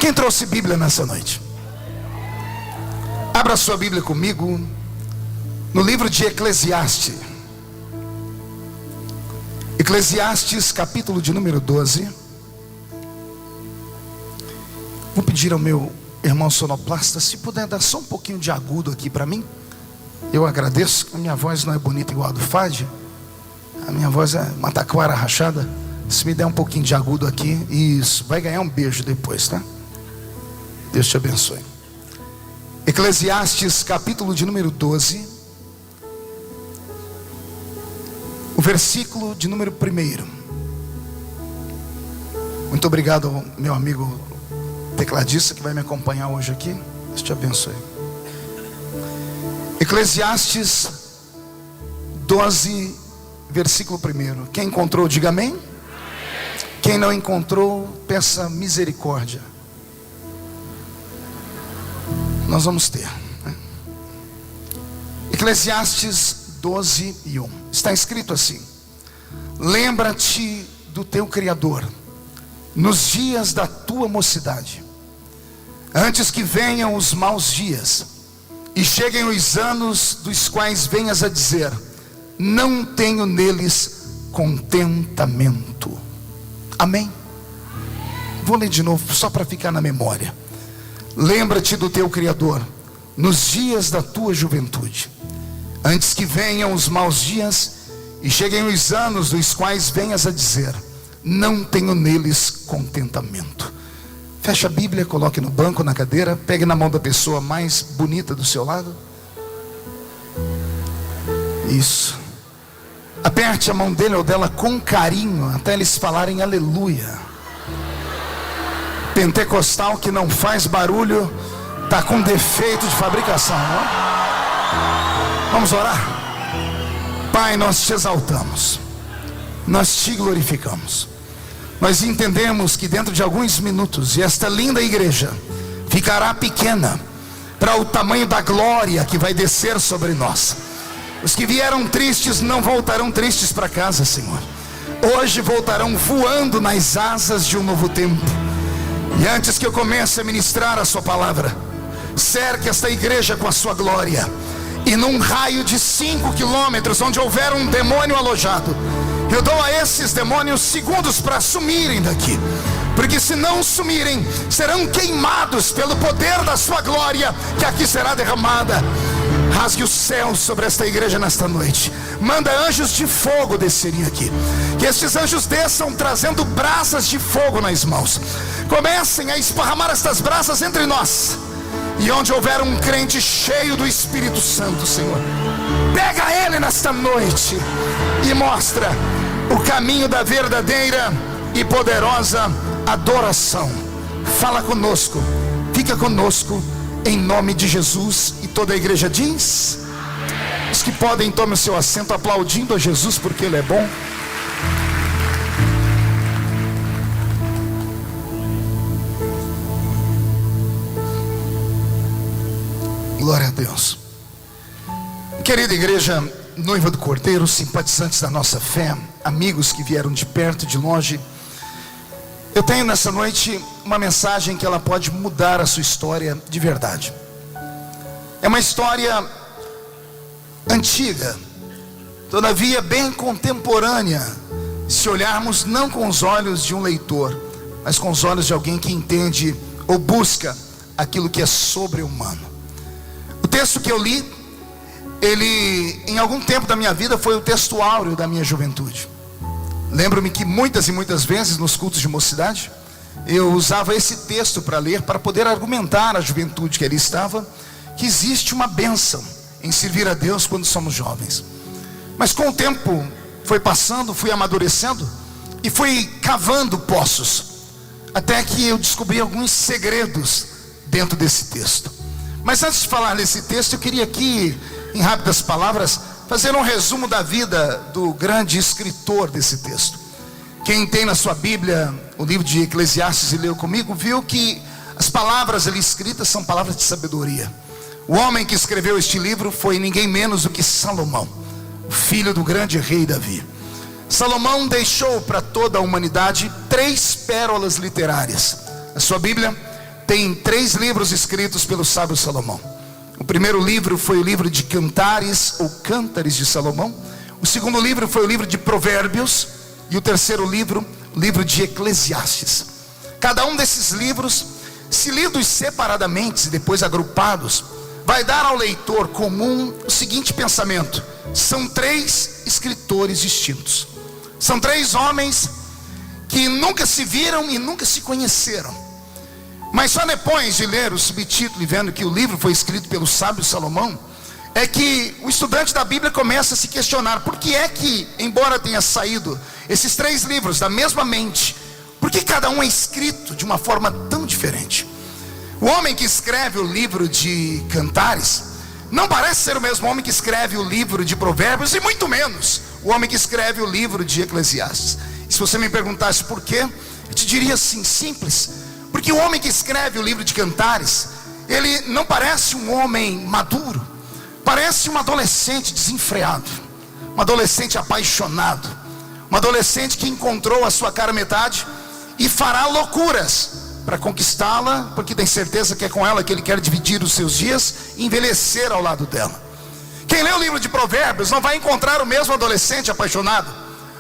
Quem trouxe Bíblia nessa noite? Abra sua Bíblia comigo no livro de Eclesiastes. Eclesiastes, capítulo de número 12. Vou pedir ao meu irmão sonoplasta, se puder dar só um pouquinho de agudo aqui para mim. Eu agradeço. A minha voz não é bonita igual a do Fad. A minha voz é uma taquara rachada. Se me der um pouquinho de agudo aqui, isso, vai ganhar um beijo depois, tá? Deus te abençoe. Eclesiastes, capítulo de número 12, o versículo de número 1. Muito obrigado ao meu amigo tecladista que vai me acompanhar hoje aqui. Deus te abençoe. Eclesiastes 12, versículo 1. Quem encontrou, diga amém. Quem não encontrou, peça misericórdia. Nós vamos ter, né? Eclesiastes 12 e 1. Está escrito assim: lembra-te do teu Criador nos dias da tua mocidade, antes que venham os maus dias e cheguem os anos dos quais venhas a dizer: não tenho neles contentamento. Amém? Vou ler de novo só para ficar na memória. Lembra-te do teu Criador nos dias da tua juventude, antes que venham os maus dias e cheguem os anos dos quais venhas a dizer: não tenho neles contentamento. Feche a Bíblia, coloque no banco, na cadeira, pegue na mão da pessoa mais bonita do seu lado. Isso. Aperte a mão dele ou dela com carinho, até eles falarem aleluia. Pentecostal que não faz barulho está com defeito de fabricação, não? Vamos orar? Pai, nós te exaltamos, nós te glorificamos. Nós entendemos que dentro de alguns minutos esta linda igreja ficará pequena para o tamanho da glória que vai descer sobre nós. Os que vieram tristes não voltarão tristes para casa, Senhor. Hoje voltarão voando nas asas de um novo tempo. E antes que eu comece a ministrar a sua palavra, cerque esta igreja com a sua glória. E num raio de 5 quilômetros, onde houver um demônio alojado, eu dou a esses demônios segundos para sumirem daqui. Porque se não sumirem, serão queimados pelo poder da sua glória, que aqui será derramada. Rasgue o céu sobre esta igreja nesta noite. Manda anjos de fogo descerem aqui. Que estes anjos desçam trazendo brasas de fogo nas mãos. Comecem a esparramar estas brasas entre nós. E onde houver um crente cheio do Espírito Santo, Senhor, pega ele nesta noite e mostra o caminho da verdadeira e poderosa adoração. Fala conosco, fica conosco, em nome de Jesus. E toda a igreja diz: os que podem, tomem o seu assento, aplaudindo a Jesus porque Ele é bom. Glória a Deus. Querida igreja, noiva do Cordeiro, simpatizantes da nossa fé, amigos que vieram de perto e de longe, eu tenho nessa noite uma mensagem que ela pode mudar a sua história de verdade. É uma história antiga, todavia bem contemporânea, se olharmos não com os olhos de um leitor, mas com os olhos de alguém que entende ou busca aquilo que é sobre-humano. O texto que eu li, ele em algum tempo da minha vida foi o texto áureo da minha juventude. Lembro-me que muitas e muitas vezes nos cultos de mocidade eu usava esse texto para ler, para poder argumentar à juventude que ali estava, que existe uma bênção em servir a Deus quando somos jovens. Mas com o tempo foi passando, fui amadurecendo e fui cavando poços, até que eu descobri alguns segredos dentro desse texto. Mas antes de falar nesse texto, eu queria aqui, em rápidas palavras, fazer um resumo da vida do grande escritor desse texto. Quem tem na sua Bíblia o livro de Eclesiastes e leu comigo, viu que as palavras ali escritas são palavras de sabedoria. O homem que escreveu este livro foi ninguém menos do que Salomão, o filho do grande rei Davi. Salomão deixou para toda a humanidade 3 pérolas literárias. A sua Bíblia tem 3 livros escritos pelo sábio Salomão. O primeiro livro foi o livro de Cantares ou Cântares de Salomão. O segundo livro foi o livro de Provérbios. E o terceiro livro, o livro de Eclesiastes. Cada um desses livros, se lidos separadamente e depois agrupados, vai dar ao leitor comum o seguinte pensamento: são 3 escritores distintos. São 3 homens que nunca se viram e nunca se conheceram. Mas só depois de ler o subtítulo e vendo que o livro foi escrito pelo sábio Salomão, é que o estudante da Bíblia começa a se questionar: por que é que, embora tenha saído esses 3 livros da mesma mente, por que cada um é escrito de uma forma tão diferente? O homem que escreve o livro de Cantares não parece ser o mesmo homem que escreve o livro de Provérbios, e muito menos o homem que escreve o livro de Eclesiastes. E se você me perguntasse por quê, eu te diria assim, simples: porque o homem que escreve o livro de Cantares, ele não parece um homem maduro, parece um adolescente desenfreado, um adolescente apaixonado, um adolescente que encontrou a sua cara metade e fará loucuras para conquistá-la, porque tem certeza que é com ela que ele quer dividir os seus dias e envelhecer ao lado dela. Quem lê o livro de Provérbios não vai encontrar o mesmo adolescente apaixonado,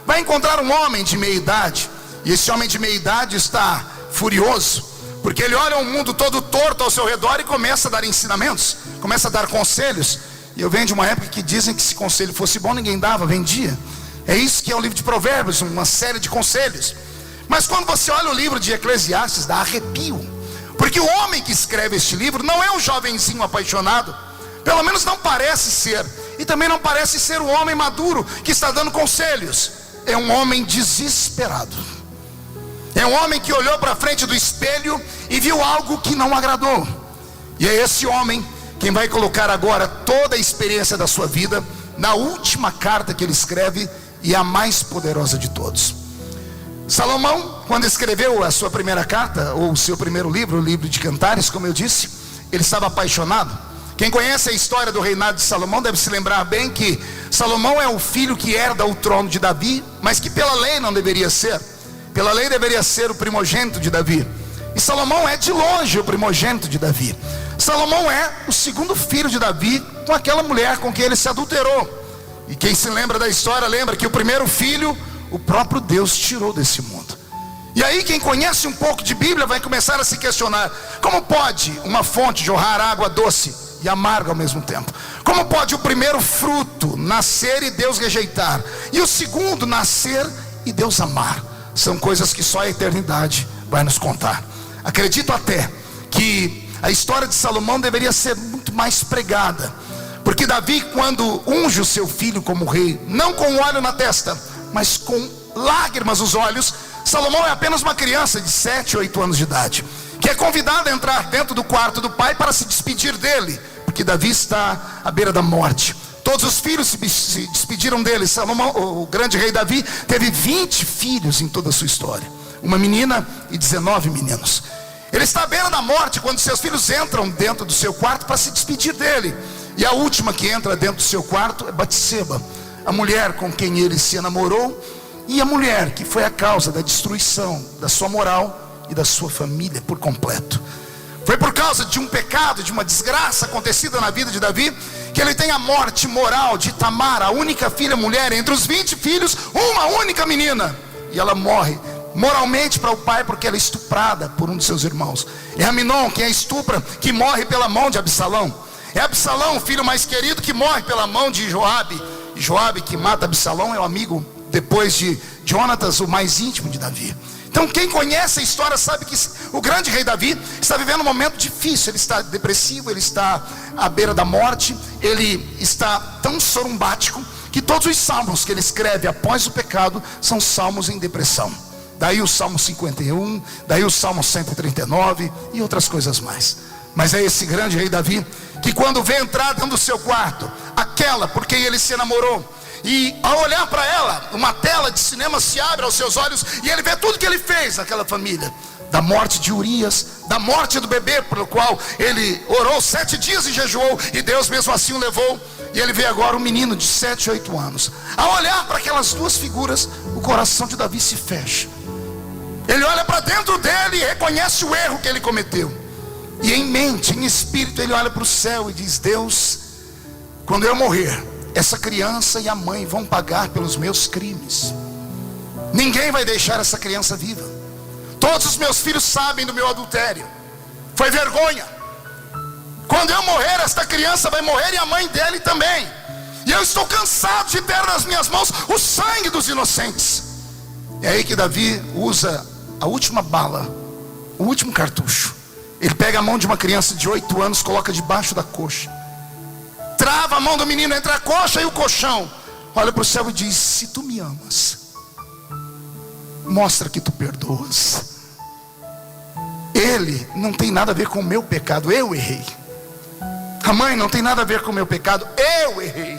vai encontrar um homem de meia idade. E esse homem de meia idade está furioso, porque ele olha o mundo todo torto ao seu redor e começa a dar ensinamentos, começa a dar conselhos. E eu venho de uma época que dizem que se conselho fosse bom ninguém dava, vendia. É isso que é o livro de Provérbios, uma série de conselhos. Mas quando você olha o livro de Eclesiastes, dá arrepio, porque o homem que escreve este livro não é um jovenzinho apaixonado, pelo menos não parece ser, e também não parece ser um homem maduro que está dando conselhos. É um homem desesperado, é um homem que olhou para frente do espelho e viu algo que não agradou. E é esse homem quem vai colocar agora toda a experiência da sua vida na última carta que ele escreve, e a mais poderosa de todos. Salomão, quando escreveu a sua primeira carta, ou o seu primeiro livro, o livro de Cantares, como eu disse, ele estava apaixonado. Quem conhece a história do reinado de Salomão deve se lembrar bem que Salomão é o filho que herda o trono de Davi, mas que pela lei não deveria ser. Pela lei deveria ser o primogênito de Davi. E Salomão é de longe o primogênito de Davi. Salomão é o segundo filho de Davi com aquela mulher com quem ele se adulterou. E quem se lembra da história lembra que o primeiro filho o próprio Deus tirou desse mundo. E aí quem conhece um pouco de Bíblia vai começar a se questionar: como pode uma fonte jorrar água doce e amarga ao mesmo tempo? Como pode o primeiro fruto nascer e Deus rejeitar, e o segundo nascer e Deus amar? São coisas que só a eternidade vai nos contar. Acredito até que a história de Salomão deveria ser muito mais pregada, porque Davi, quando unge o seu filho como rei, não com óleo na testa, mas com lágrimas nos olhos, Salomão é apenas uma criança de 7, 8 anos de idade, que é convidado a entrar dentro do quarto do pai para se despedir dele, porque Davi está à beira da morte. Todos os filhos se despediram dele. Salomão, o grande rei Davi, teve 20 filhos em toda a sua história, uma menina e 19 meninos. Ele está à beira da morte quando seus filhos entram dentro do seu quarto para se despedir dele. E a última que entra dentro do seu quarto é Batseba, a mulher com quem ele se enamorou, e a mulher que foi a causa da destruição da sua moral e da sua família por completo. Foi por causa de um pecado, de uma desgraça acontecida na vida de Davi, que ele tem a morte moral de Tamar, a única filha mulher entre os 20 filhos, uma única menina, e ela morre moralmente para o pai porque ela é estuprada por um de seus irmãos. É Aminon quem a estupra, que morre pela mão de Absalão. É Absalão, o filho mais querido, que morre pela mão de Joabe. E Joabe, que mata Absalão, é o amigo depois de Jonatas, o mais íntimo de Davi. Então quem conhece a história sabe que o grande rei Davi está vivendo um momento difícil. Ele está depressivo, ele está à beira da morte, ele está tão sorumbático que todos os salmos que ele escreve após o pecado são salmos em depressão. Daí o Salmo 51, daí o Salmo 139 e outras coisas mais. Mas é esse grande rei Davi que, quando vê entrar dentro do seu quarto aquela por quem ele se enamorou, e ao olhar para ela, uma tela de cinema se abre aos seus olhos, e ele vê tudo que ele fez naquela família, da morte de Urias, da morte do bebê pelo qual ele orou 7 dias e jejuou, e Deus mesmo assim o levou. E ele vê agora um menino de 7, 8 anos. Ao olhar para aquelas duas figuras, o coração de Davi se fecha. Ele olha para dentro dele e reconhece o erro que ele cometeu. E em mente, em espírito, ele olha para o céu e diz: Deus, quando eu morrer, essa criança e a mãe vão pagar pelos meus crimes. Ninguém vai deixar essa criança viva. Todos os meus filhos sabem do meu adultério. Foi vergonha. Quando eu morrer, esta criança vai morrer e a mãe dele também. E eu estou cansado de ter nas minhas mãos o sangue dos inocentes. É aí que Davi usa a última bala, o último cartucho. Ele pega a mão de uma criança de 8 anos, coloca debaixo da coxa, trava a mão do menino entre a coxa e o colchão, olha para o céu e diz: se tu me amas, mostra que tu perdoas. Ele não tem nada a ver com o meu pecado, eu errei. A mãe não tem nada a ver com o meu pecado, eu errei.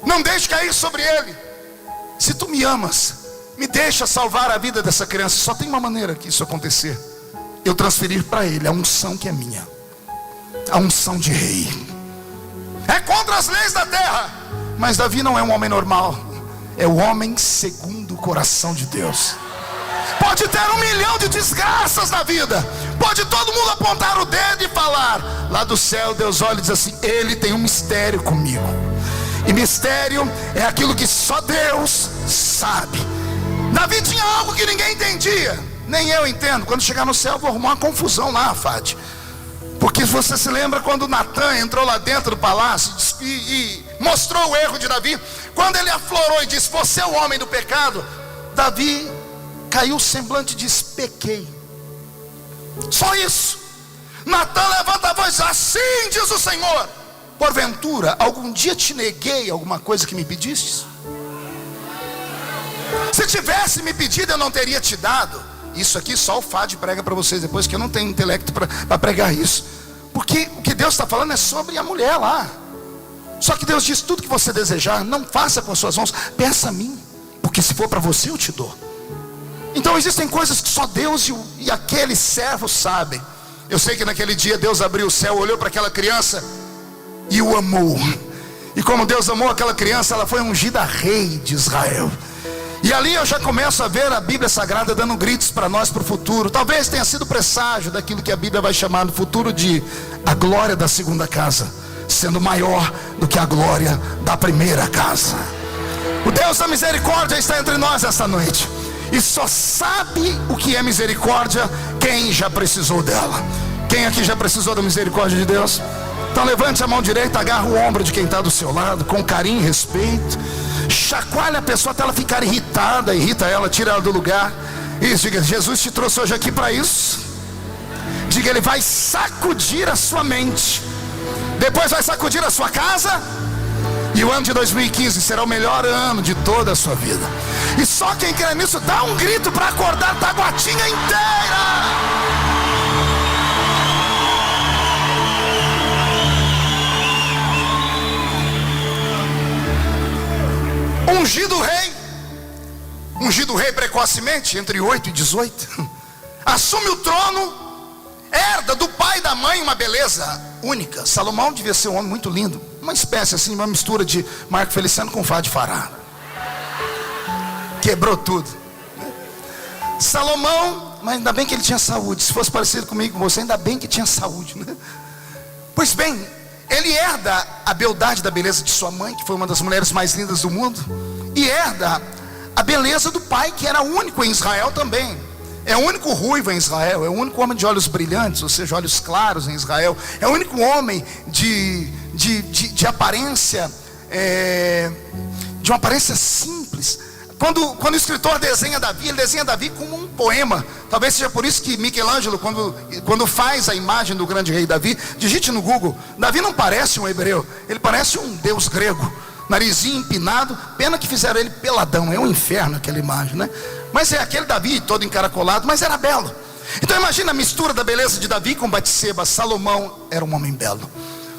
Não deixe cair sobre ele. Se tu me amas, me deixa salvar a vida dessa criança. Só tem uma maneira que isso acontecer: eu transferir para ele a unção que é minha, a unção de rei. É contra as leis da terra. Mas Davi não é um homem normal, é o homem segundo o coração de Deus. Pode ter 1 milhão de desgraças na vida, pode todo mundo apontar o dedo e falar, lá do céu Deus olha e diz assim: ele tem um mistério comigo. E mistério é aquilo que só Deus sabe. Davi tinha algo que ninguém entendia, nem eu entendo. Quando chegar no céu, vou arrumar uma confusão lá, Fátima. Porque você se lembra quando Natan entrou lá dentro do palácio e mostrou o erro de Davi? Quando ele aflorou e disse: você é o homem do pecado, Davi caiu o semblante e disse: pequei. Só isso. Natan levanta a voz: assim diz o Senhor, porventura algum dia te neguei alguma coisa que me pedistes? Se tivesse me pedido, eu não teria te dado. Isso aqui só o Fad prega para vocês depois, que eu não tenho intelecto para pregar isso. Porque o que Deus está falando é sobre a mulher lá. Só que Deus diz: tudo que você desejar, não faça com as suas mãos, peça a mim, porque se for para você, eu te dou. Então existem coisas que só Deus e aquele servo sabem. Eu sei que naquele dia Deus abriu o céu, olhou para aquela criança e o amou. E como Deus amou aquela criança, ela foi ungida rei de Israel. E ali eu já começo a ver a Bíblia Sagrada dando gritos para nós para o futuro. Talvez tenha sido presságio daquilo que a Bíblia vai chamar no futuro de a glória da segunda casa sendo maior do que a glória da primeira casa. O Deus da misericórdia está entre nós esta noite. E só sabe o que é misericórdia quem já precisou dela. Quem aqui já precisou da misericórdia de Deus? Então levante a mão direita, agarra o ombro de quem está do seu lado, com carinho e respeito. Chacoalha a pessoa até ela ficar irritada. Irrita ela, tira ela do lugar. Isso, diga: Jesus te trouxe hoje aqui para isso. Diga: ele vai sacudir a sua mente, depois vai sacudir a sua casa. E o ano de 2015 será o melhor ano de toda a sua vida. E só quem crê nisso, dá um grito para acordar Taguatinga inteira. Ungido rei precocemente, entre 8 e 18, assume o trono, herda do pai e da mãe uma beleza única. Salomão devia ser um homem muito lindo, uma espécie assim, uma mistura de Marco Feliciano com Fá de Fará. Quebrou tudo. Salomão, mas ainda bem que ele tinha saúde. Se fosse parecido comigo, com você, ainda bem que tinha saúde, né? Pois bem, ele herda a beldade da beleza de sua mãe, que foi uma das mulheres mais lindas do mundo, e herda a beleza do pai, que era único em Israel também. É o único ruivo em Israel, é o único homem de olhos brilhantes, ou seja, olhos claros em Israel. É o único homem de aparência, de uma aparência simples. Quando o escritor desenha Davi, ele desenha Davi como um poema. Talvez seja por isso que Michelangelo, quando faz a imagem do grande rei Davi, digite no Google: Davi não parece um hebreu, ele parece um deus grego. Narizinho empinado, pena que fizeram ele peladão. É um inferno aquela imagem, né? Mas é aquele Davi todo encaracolado, mas era belo. Então imagina a mistura da beleza de Davi com Batseba. Salomão era um homem belo,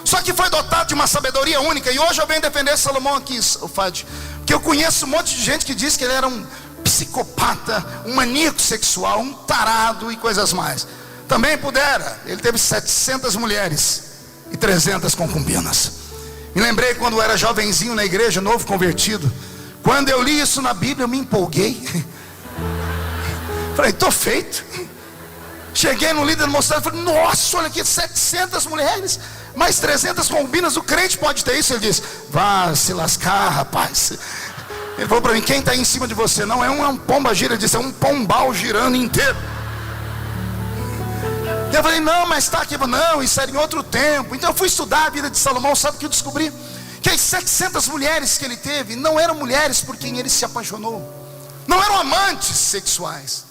só que foi dotado de uma sabedoria única. E hoje eu venho defender Salomão aqui, Fad, porque eu conheço um monte de gente que diz que ele era um psicopata, um maníaco sexual, um tarado e coisas mais. Também pudera. Ele teve 700 mulheres e 300 concubinas. Me lembrei quando eu era jovenzinho na igreja, novo convertido. Quando eu li isso na Bíblia, eu me empolguei. Falei: estou feito. Cheguei no líder mostrando, falei, nossa, olha aqui, 700 mulheres, mais 300 concubinas, o crente pode ter isso? Ele disse, vá se lascar, rapaz. Ele falou para mim, quem está aí em cima de você? Não é um pomba gira, ele disse, é um pombal girando inteiro. Eu falei, não, mas está aqui. Não, isso era em outro tempo. Então eu fui estudar a vida de Salomão. Sabe o que eu descobri? Que as 700 mulheres que ele teve não eram mulheres por quem ele se apaixonou, não eram amantes sexuais,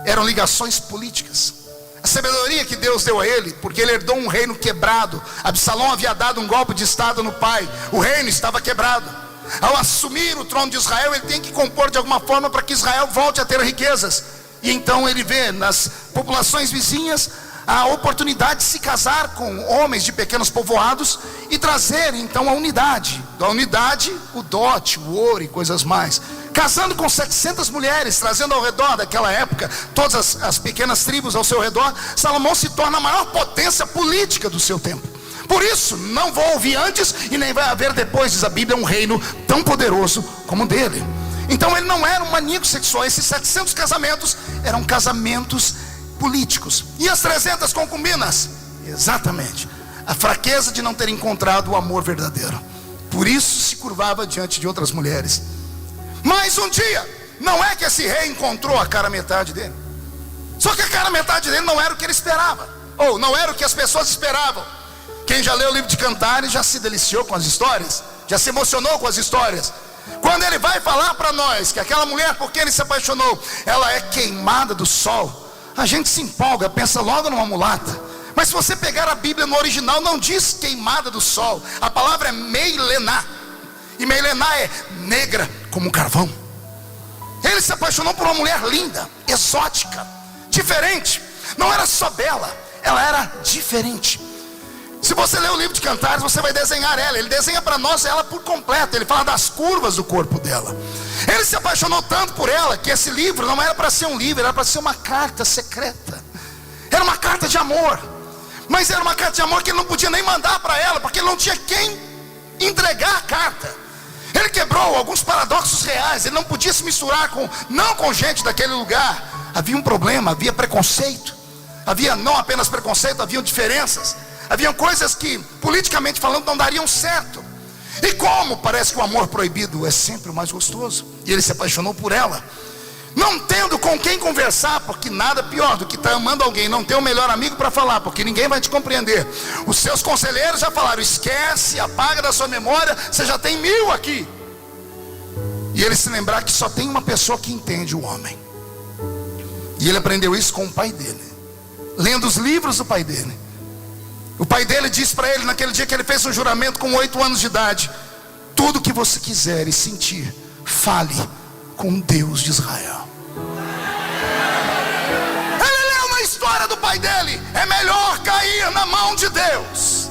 eram ligações políticas. A sabedoria que Deus deu a ele, porque ele herdou um reino quebrado. Absalão havia dado um golpe de estado no pai, o reino estava quebrado. Ao assumir o trono de Israel, ele tem que compor de alguma forma para que Israel volte a ter riquezas. E então ele vê nas populações vizinhas a oportunidade de se casar com homens de pequenos povoados e trazer então a unidade. Da unidade, o dote, o ouro e coisas mais. Casando com 700 mulheres, trazendo ao redor daquela época todas as pequenas tribos ao seu redor, Salomão se torna a maior potência política do seu tempo. Por isso, não vou ouvir antes e nem vai haver depois, diz a Bíblia, um reino tão poderoso como o dele. Então ele não era um maníaco sexual. Esses 700 casamentos eram casamentos políticos. E as 300 concubinas? Exatamente, a fraqueza de não ter encontrado o amor verdadeiro. Por isso se curvava diante de outras mulheres. Mas um dia, não é que esse rei encontrou a cara metade dele. Só que a cara metade dele não era o que ele esperava, ou não era o que as pessoas esperavam. Quem já leu o livro de Cantares já se deliciou com as histórias, já se emocionou com as histórias. Quando ele vai falar para nós que aquela mulher por quem ele se apaixonou, ela é queimada do sol, a gente se empolga, pensa logo numa mulata. Mas se você pegar a Bíblia no original, não diz queimada do sol. A palavra é meilená. E meilená é negra como carvão. Ele se apaixonou por uma mulher linda, exótica, diferente. Não era só bela, ela era diferente. Se você ler o livro de Cantares, você vai desenhar ela. Ele desenha para nós ela por completo. Ele fala das curvas do corpo dela. Ele se apaixonou tanto por ela que esse livro não era para ser um livro, era para ser uma carta secreta. Era uma carta de amor. Mas era uma carta de amor que ele não podia nem mandar para ela, porque ele não tinha quem entregar a carta. Ele quebrou alguns paradoxos reais. Ele não podia se misturar não com gente daquele lugar. Havia um problema, havia preconceito. Havia não apenas preconceito, haviam diferenças. Haviam coisas que, politicamente falando, não dariam certo. E como parece que o amor proibido é sempre o mais gostoso, e ele se apaixonou por ela, não tendo com quem conversar, porque nada pior do que estar amando alguém, não ter o melhor amigo para falar, porque ninguém vai te compreender. Os seus conselheiros já falaram, esquece, apaga da sua memória, você já tem 1000 aqui. E ele se lembrar que só tem uma pessoa que entende o homem. E ele aprendeu isso com o pai dele, lendo os livros do pai dele. O pai dele disse para ele, naquele dia que ele fez um juramento com 8 anos de idade: tudo que você quiser e sentir, fale com Deus de Israel. Ele leu na história do pai dele: é melhor cair na mão de Deus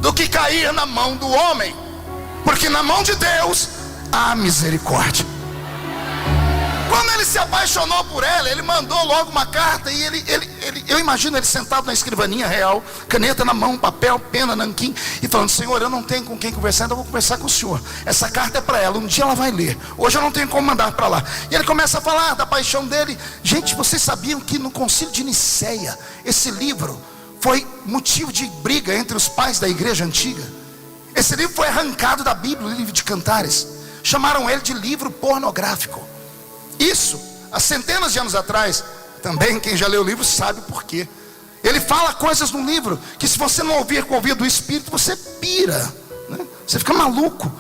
do que cair na mão do homem, porque na mão de Deus há misericórdia. Quando ele se apaixonou por ela, ele mandou logo uma carta. E eu imagino ele sentado na escrivaninha real, caneta na mão, papel, pena, nanquim, e falando: Senhor, eu não tenho com quem conversar, então eu vou conversar com o Senhor. Essa carta é para ela, um dia ela vai ler, hoje eu não tenho como mandar para lá. E ele começa a falar da paixão dele. Gente, vocês sabiam que no concílio de Nicéia, esse livro foi motivo de briga entre os pais da igreja antiga? Esse livro foi arrancado da Bíblia, o livro de Cantares. Chamaram ele de livro pornográfico. Isso, há centenas de anos atrás. Também quem já leu o livro sabe por quê. Ele fala coisas no livro que, se você não ouvir com o ouvido do Espírito, você pira, né? Você fica maluco.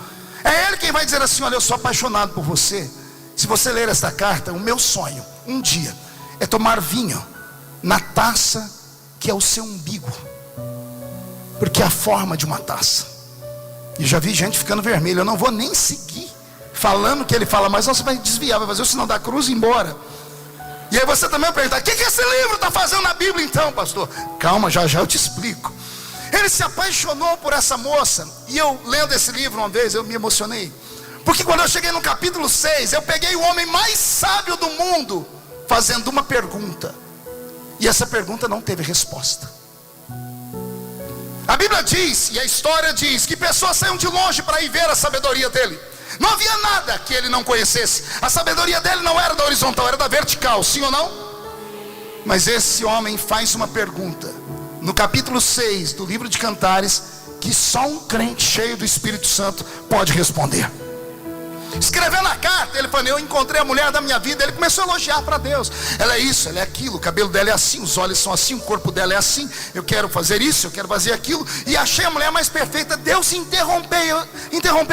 É ele quem vai dizer assim: olha, eu sou apaixonado por você. Se você ler esta carta, o meu sonho um dia é tomar vinho na taça que é o seu umbigo, porque é a forma de uma taça. E já vi gente ficando vermelha. Eu não vou nem seguir falando o que ele fala, mas você vai desviar, vai fazer o sinal da cruz e ir embora. E aí você também vai perguntar: o que esse livro está fazendo na Bíblia então, pastor? Calma, já já eu te explico. Ele se apaixonou por essa moça. E eu, lendo esse livro uma vez, eu me emocionei, porque quando eu cheguei no capítulo 6, eu peguei o homem mais sábio do mundo fazendo uma pergunta, e essa pergunta não teve resposta. A Bíblia diz, e a história diz, que pessoas saíam de longe para ir ver a sabedoria dele. Não havia nada que ele não conhecesse. A sabedoria dele não era da horizontal, era da vertical, sim ou não? Mas esse homem faz uma pergunta no capítulo 6 do livro de Cantares, que só um crente cheio do Espírito Santo pode responder. Escrevendo a carta, ele falou: eu encontrei a mulher da minha vida. Ele começou a elogiar para Deus: ela é isso, ela é aquilo, o cabelo dela é assim, os olhos são assim, o corpo dela é assim, eu quero fazer isso, eu quero fazer aquilo, e achei a mulher mais perfeita. Deus interrompeu,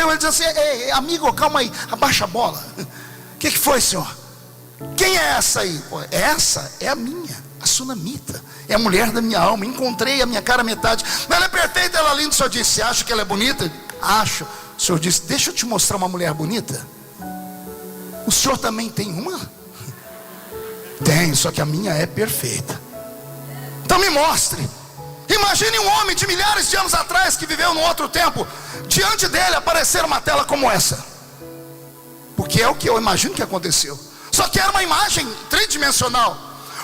ele disse assim: ei, amigo, calma aí, abaixa a bola. O que foi, Senhor? Quem é essa aí? Essa é a minha, a sunamita, é a mulher da minha alma. Encontrei a minha cara metade. Ela é perfeita, ela é linda. O Senhor disse: você acha que ela é bonita? Acho. O Senhor disse: deixa eu te mostrar uma mulher bonita. O Senhor também tem uma? Tem, só que a minha é perfeita. Então me mostre. Imagine um homem de milhares de anos atrás, que viveu num outro tempo, diante dele aparecer uma tela como essa. Porque é o que eu imagino que aconteceu. Só que era uma imagem tridimensional.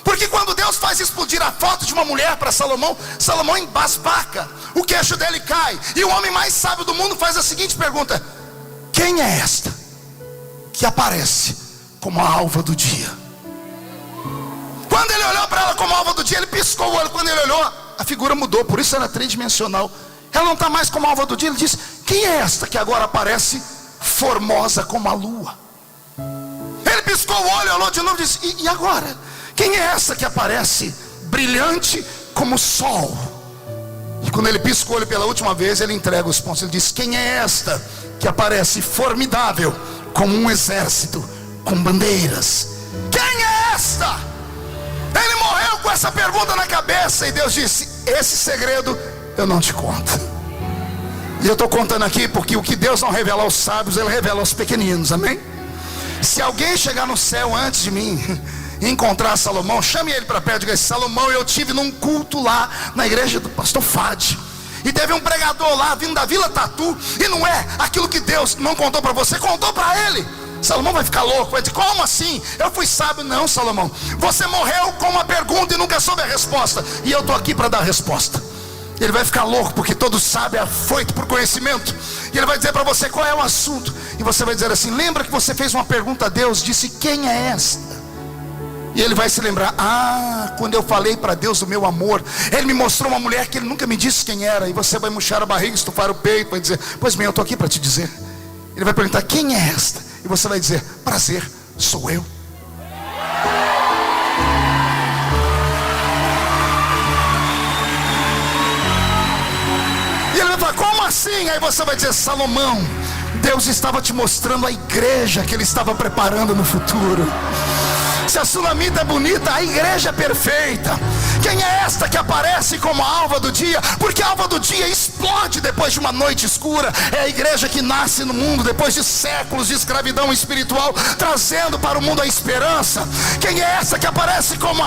Porque quando Deus faz explodir a foto de uma mulher para Salomão, Salomão embasbaca, o queixo dele cai, e o homem mais sábio do mundo faz a seguinte pergunta: quem é esta que aparece como a alva do dia? Quando ele olhou para ela como a alva do dia, ele piscou o olho. Quando ele olhou, a figura mudou, por isso era tridimensional. Ela não está mais como a alva do dia. Ele disse: quem é esta que agora aparece formosa como a lua? Ele piscou o olho, olhou de novo e disse: e agora? Quem é essa que aparece brilhante como o sol? E quando ele pisca o olho pela última vez, ele entrega os pontos. Ele diz: quem é esta que aparece formidável como um exército com bandeiras? Quem é esta? Ele morreu com essa pergunta na cabeça, e Deus disse: esse segredo eu não te conto. E eu estou contando aqui porque o que Deus não revela aos sábios, Ele revela aos pequeninos, amém? Se alguém chegar no céu antes de mim e encontrar Salomão, chame ele para perto e diga: Salomão, eu tive num culto lá na igreja do pastor Fade, e teve um pregador lá vindo da Vila Tatu, e não é aquilo que Deus não contou para você, contou para ele. Salomão vai ficar louco, vai dizer: como assim? Eu fui sábio? Não, Salomão, você morreu com uma pergunta e nunca soube a resposta, e eu estou aqui para dar a resposta. Ele vai ficar louco, porque todo sábio é afoito por conhecimento. E ele vai dizer para você qual é o assunto, e você vai dizer assim: lembra que você fez uma pergunta a Deus, disse: quem é esta? E ele vai se lembrar: ah, quando eu falei para Deus do meu amor, Ele me mostrou uma mulher que Ele nunca me disse quem era. E você vai murchar a barriga, estufar o peito, vai dizer: pois bem, eu estou aqui para te dizer. Ele vai perguntar: quem é esta? E você vai dizer: prazer, sou eu. E ele vai falar: como assim? Aí você vai dizer: Salomão, Deus estava te mostrando a igreja que Ele estava preparando no futuro. Se a sunamita é bonita, a igreja é perfeita. Quem é esta que aparece como a alva do dia? Porque a alva do dia explode depois de uma noite escura. É a igreja que nasce no mundo depois de séculos de escravidão espiritual, trazendo para o mundo a esperança. Quem é essa que aparece como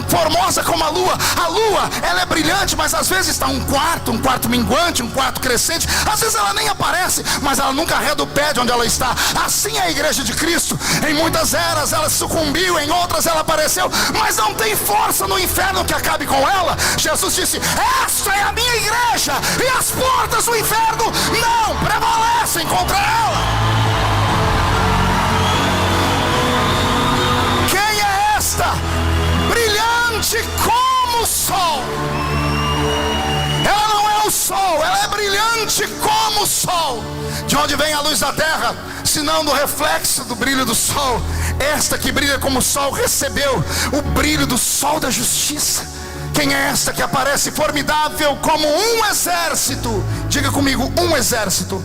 formosa como a lua? A lua, ela é brilhante, mas às vezes está um quarto minguante, um quarto crescente. Às vezes ela nem aparece, mas ela nunca arreda o pé de onde ela está. Assim é a igreja de Cristo. Em muitas eras ela sucumbiu, em outras ela apareceu, mas não tem força no inferno que acabe com ela. Jesus disse: esta é a minha igreja, e as portas do inferno não prevalecem contra ela. Quem é esta? Brilhante como o sol. Ela não é o sol, ela é brilhante como o sol. De onde vem a luz da terra, senão do reflexo do brilho do sol? Esta que brilha como o sol recebeu o brilho do sol da justiça. Quem é esta que aparece formidável como um exército? Diga comigo: um exército.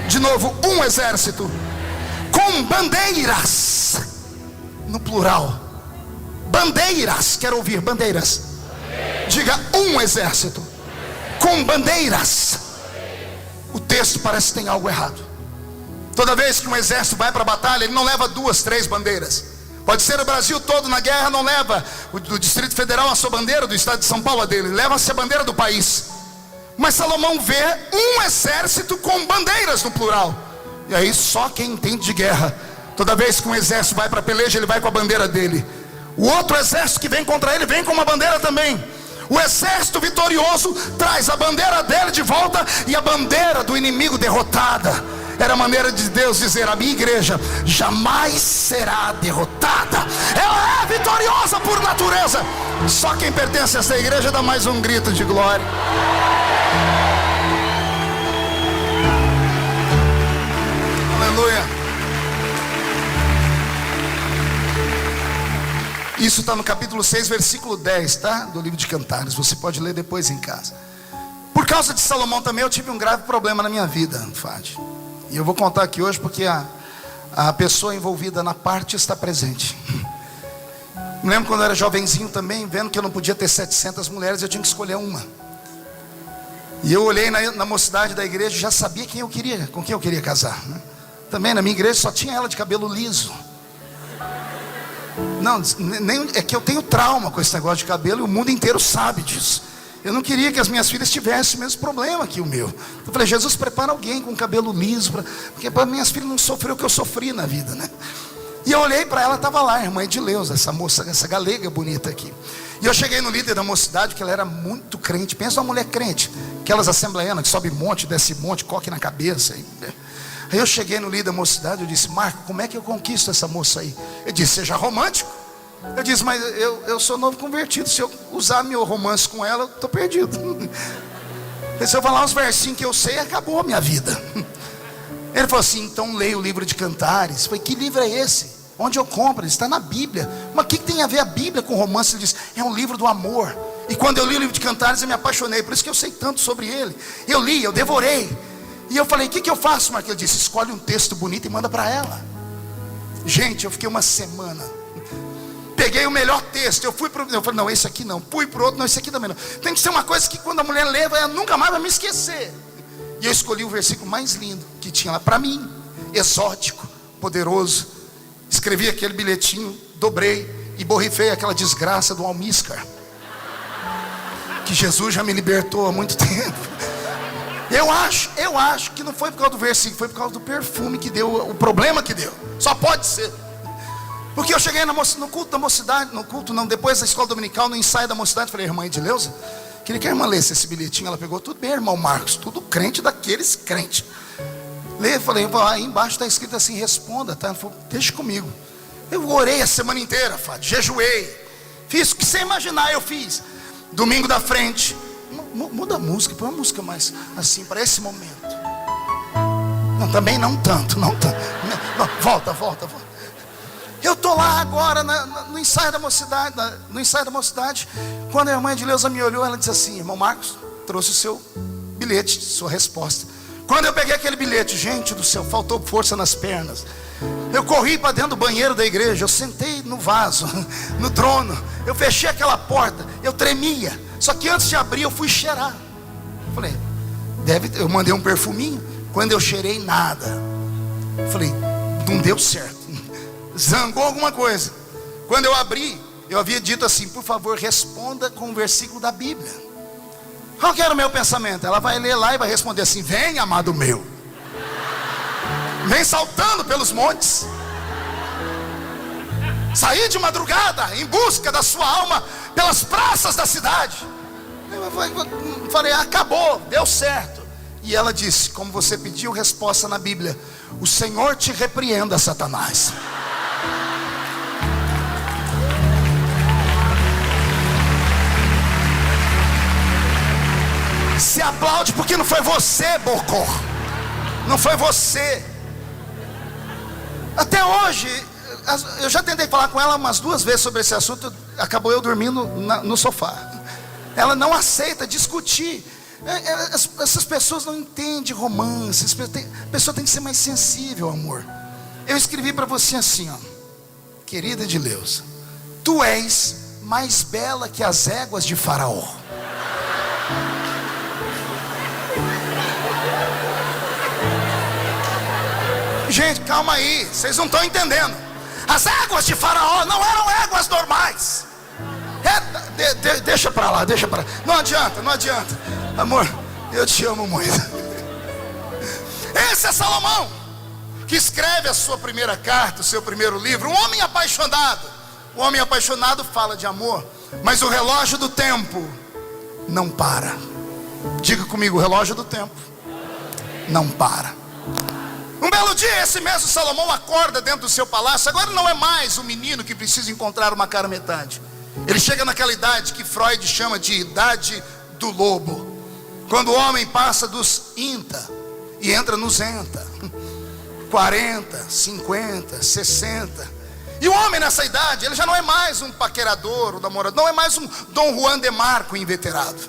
De novo: um exército, com bandeiras, no plural. Bandeiras, quero ouvir: bandeiras. Diga: um exército com bandeiras. O texto parece que tem algo errado. Toda vez que um exército vai para a batalha, ele não leva 2, 3 bandeiras. Pode ser o Brasil todo na guerra, não leva o Distrito Federal a sua bandeira, do estado de São Paulo a dele, leva-se a bandeira do país. Mas Salomão vê um exército com bandeiras no plural. E aí só quem entende de guerra, toda vez que um exército vai para a peleja, ele vai com a bandeira dele. O outro exército que vem contra ele vem com uma bandeira também. O exército vitorioso traz a bandeira dele de volta e a bandeira do inimigo derrotada. Era a maneira de Deus dizer: a minha igreja jamais será derrotada, ela é vitoriosa por natureza. Só quem pertence a essa igreja dá mais um grito de glória. Aleluia. Isso está no capítulo 6, versículo 10, tá? Do livro de Cantares. Você pode ler depois em casa. Por causa de Salomão também eu tive um grave problema na minha vida, Fad. E eu vou contar aqui hoje porque a pessoa envolvida na parte está presente. Me lembro quando eu era jovenzinho também, vendo que eu não podia ter 700 mulheres, eu tinha que escolher uma. E eu olhei na mocidade da igreja e já sabia com quem eu queria casar, né? Também na minha igreja só tinha ela de cabelo liso. Não, é que eu tenho trauma com esse negócio de cabelo e o mundo inteiro sabe disso. Eu não queria que as minhas filhas tivessem o mesmo problema que o meu. Eu falei: Jesus, prepara alguém com cabelo liso, porque para minhas filhas não sofrer o que eu sofri na vida, né? E eu olhei para ela, estava lá a irmã Edileuza, essa moça, essa galega bonita aqui. E eu cheguei no líder da mocidade, que ela era muito crente. Pensa uma mulher crente, aquelas assembleianas que sobe monte, desce monte, coque na cabeça. Aí eu cheguei no líder da mocidade, eu disse: Marco, como é que eu conquisto essa moça aí? Ele disse: seja romântico. Eu disse: mas eu sou novo convertido, se eu usar meu romance com ela, eu estou perdido. Se eu falar uns versinhos que eu sei, acabou a minha vida. Ele falou assim: então leia o livro de Cantares. Eu falei: que livro é esse? Onde eu compro? Ele está na Bíblia. Mas o que tem a ver a Bíblia com romance? Ele disse: é um livro do amor. E quando eu li o livro de Cantares, eu me apaixonei. Por isso que eu sei tanto sobre ele. Eu li, eu devorei. E eu falei: o que eu faço, Marco? Ele disse: escolhe um texto bonito e manda para ela. Gente, eu fiquei uma semana. Peguei o melhor texto. Eu falei: não, esse aqui não. Fui para o outro: não, esse aqui também não. Tem que ser uma coisa que quando a mulher lê, ela nunca mais vai me esquecer. E eu escolhi o versículo mais lindo que tinha lá para mim, exótico, poderoso. Escrevi aquele bilhetinho, dobrei e borrifei aquela desgraça do almíscar, que Jesus já me libertou há muito tempo. Eu acho que não foi por causa do versículo, foi por causa do perfume que deu, o problema que deu. Só pode ser. Porque eu cheguei no culto da mocidade, depois da escola dominical, no ensaio da mocidade, falei: irmã Edileuza, queria que a irmã lesse esse bilhetinho. Ela pegou: tudo bem, irmão Marcos, tudo crente daqueles crentes. Lê, falei: aí embaixo está escrito assim: responda, tá? Ela falou: deixa comigo. Eu orei a semana inteira, Fábio, jejuei, fiz o que você imaginar, eu fiz. Domingo da frente, muda a música, põe uma música mais assim, para esse momento. Não, também não tanto. Não, volta. Eu estou lá agora no ensaio da mocidade, quando a irmã Edileuza me olhou, ela disse assim: irmão Marcos, trouxe o seu bilhete, sua resposta. Quando eu peguei aquele bilhete, gente do céu, faltou força nas pernas. Eu corri para dentro do banheiro da igreja, eu sentei no vaso, no trono, eu fechei aquela porta, eu tremia. Só que antes de abrir, eu fui cheirar. Falei: eu mandei um perfuminho. Quando eu cheirei, nada. Falei: não deu certo, zangou alguma coisa. Quando eu abri, eu havia dito assim: por favor, responda com um versículo da Bíblia. Qual que era o meu pensamento? Ela vai ler lá e vai responder assim: vem, amado meu, vem saltando pelos montes, saí de madrugada em busca da sua alma pelas praças da cidade. Eu falei: acabou, deu certo. E ela disse: como você pediu resposta na Bíblia, o Senhor te repreenda, Satanás. Se aplaude porque não foi você, Bocó. Não foi você. Até hoje, eu já tentei falar com ela umas 2 vezes sobre esse assunto. Acabou eu dormindo no sofá. Ela não aceita discutir. Essas pessoas não entendem romance. A pessoa tem que ser mais sensível, amor. Eu escrevi para você assim, ó: querida Edileuza, tu és mais bela que as éguas de Faraó. Gente, calma aí, vocês não estão entendendo. As éguas de Faraó não eram éguas normais. Deixa pra lá. Não adianta. Amor, eu te amo muito. Esse é Salomão, que escreve a sua primeira carta, o seu primeiro livro. Um homem apaixonado. O homem apaixonado fala de amor, mas o relógio do tempo não para. Diga comigo: o relógio do tempo não para. belo dia, esse mesmo Salomão acorda dentro do seu palácio. Agora não é mais um menino que precisa encontrar uma cara metade. Ele chega naquela idade que Freud chama de idade do lobo, quando o homem passa dos INTA e entra nos ENTA, 40, 50, 60. E o homem nessa idade, ele já não é mais um paquerador, um namorador, não é mais um Dom Juan de Marco inveterado.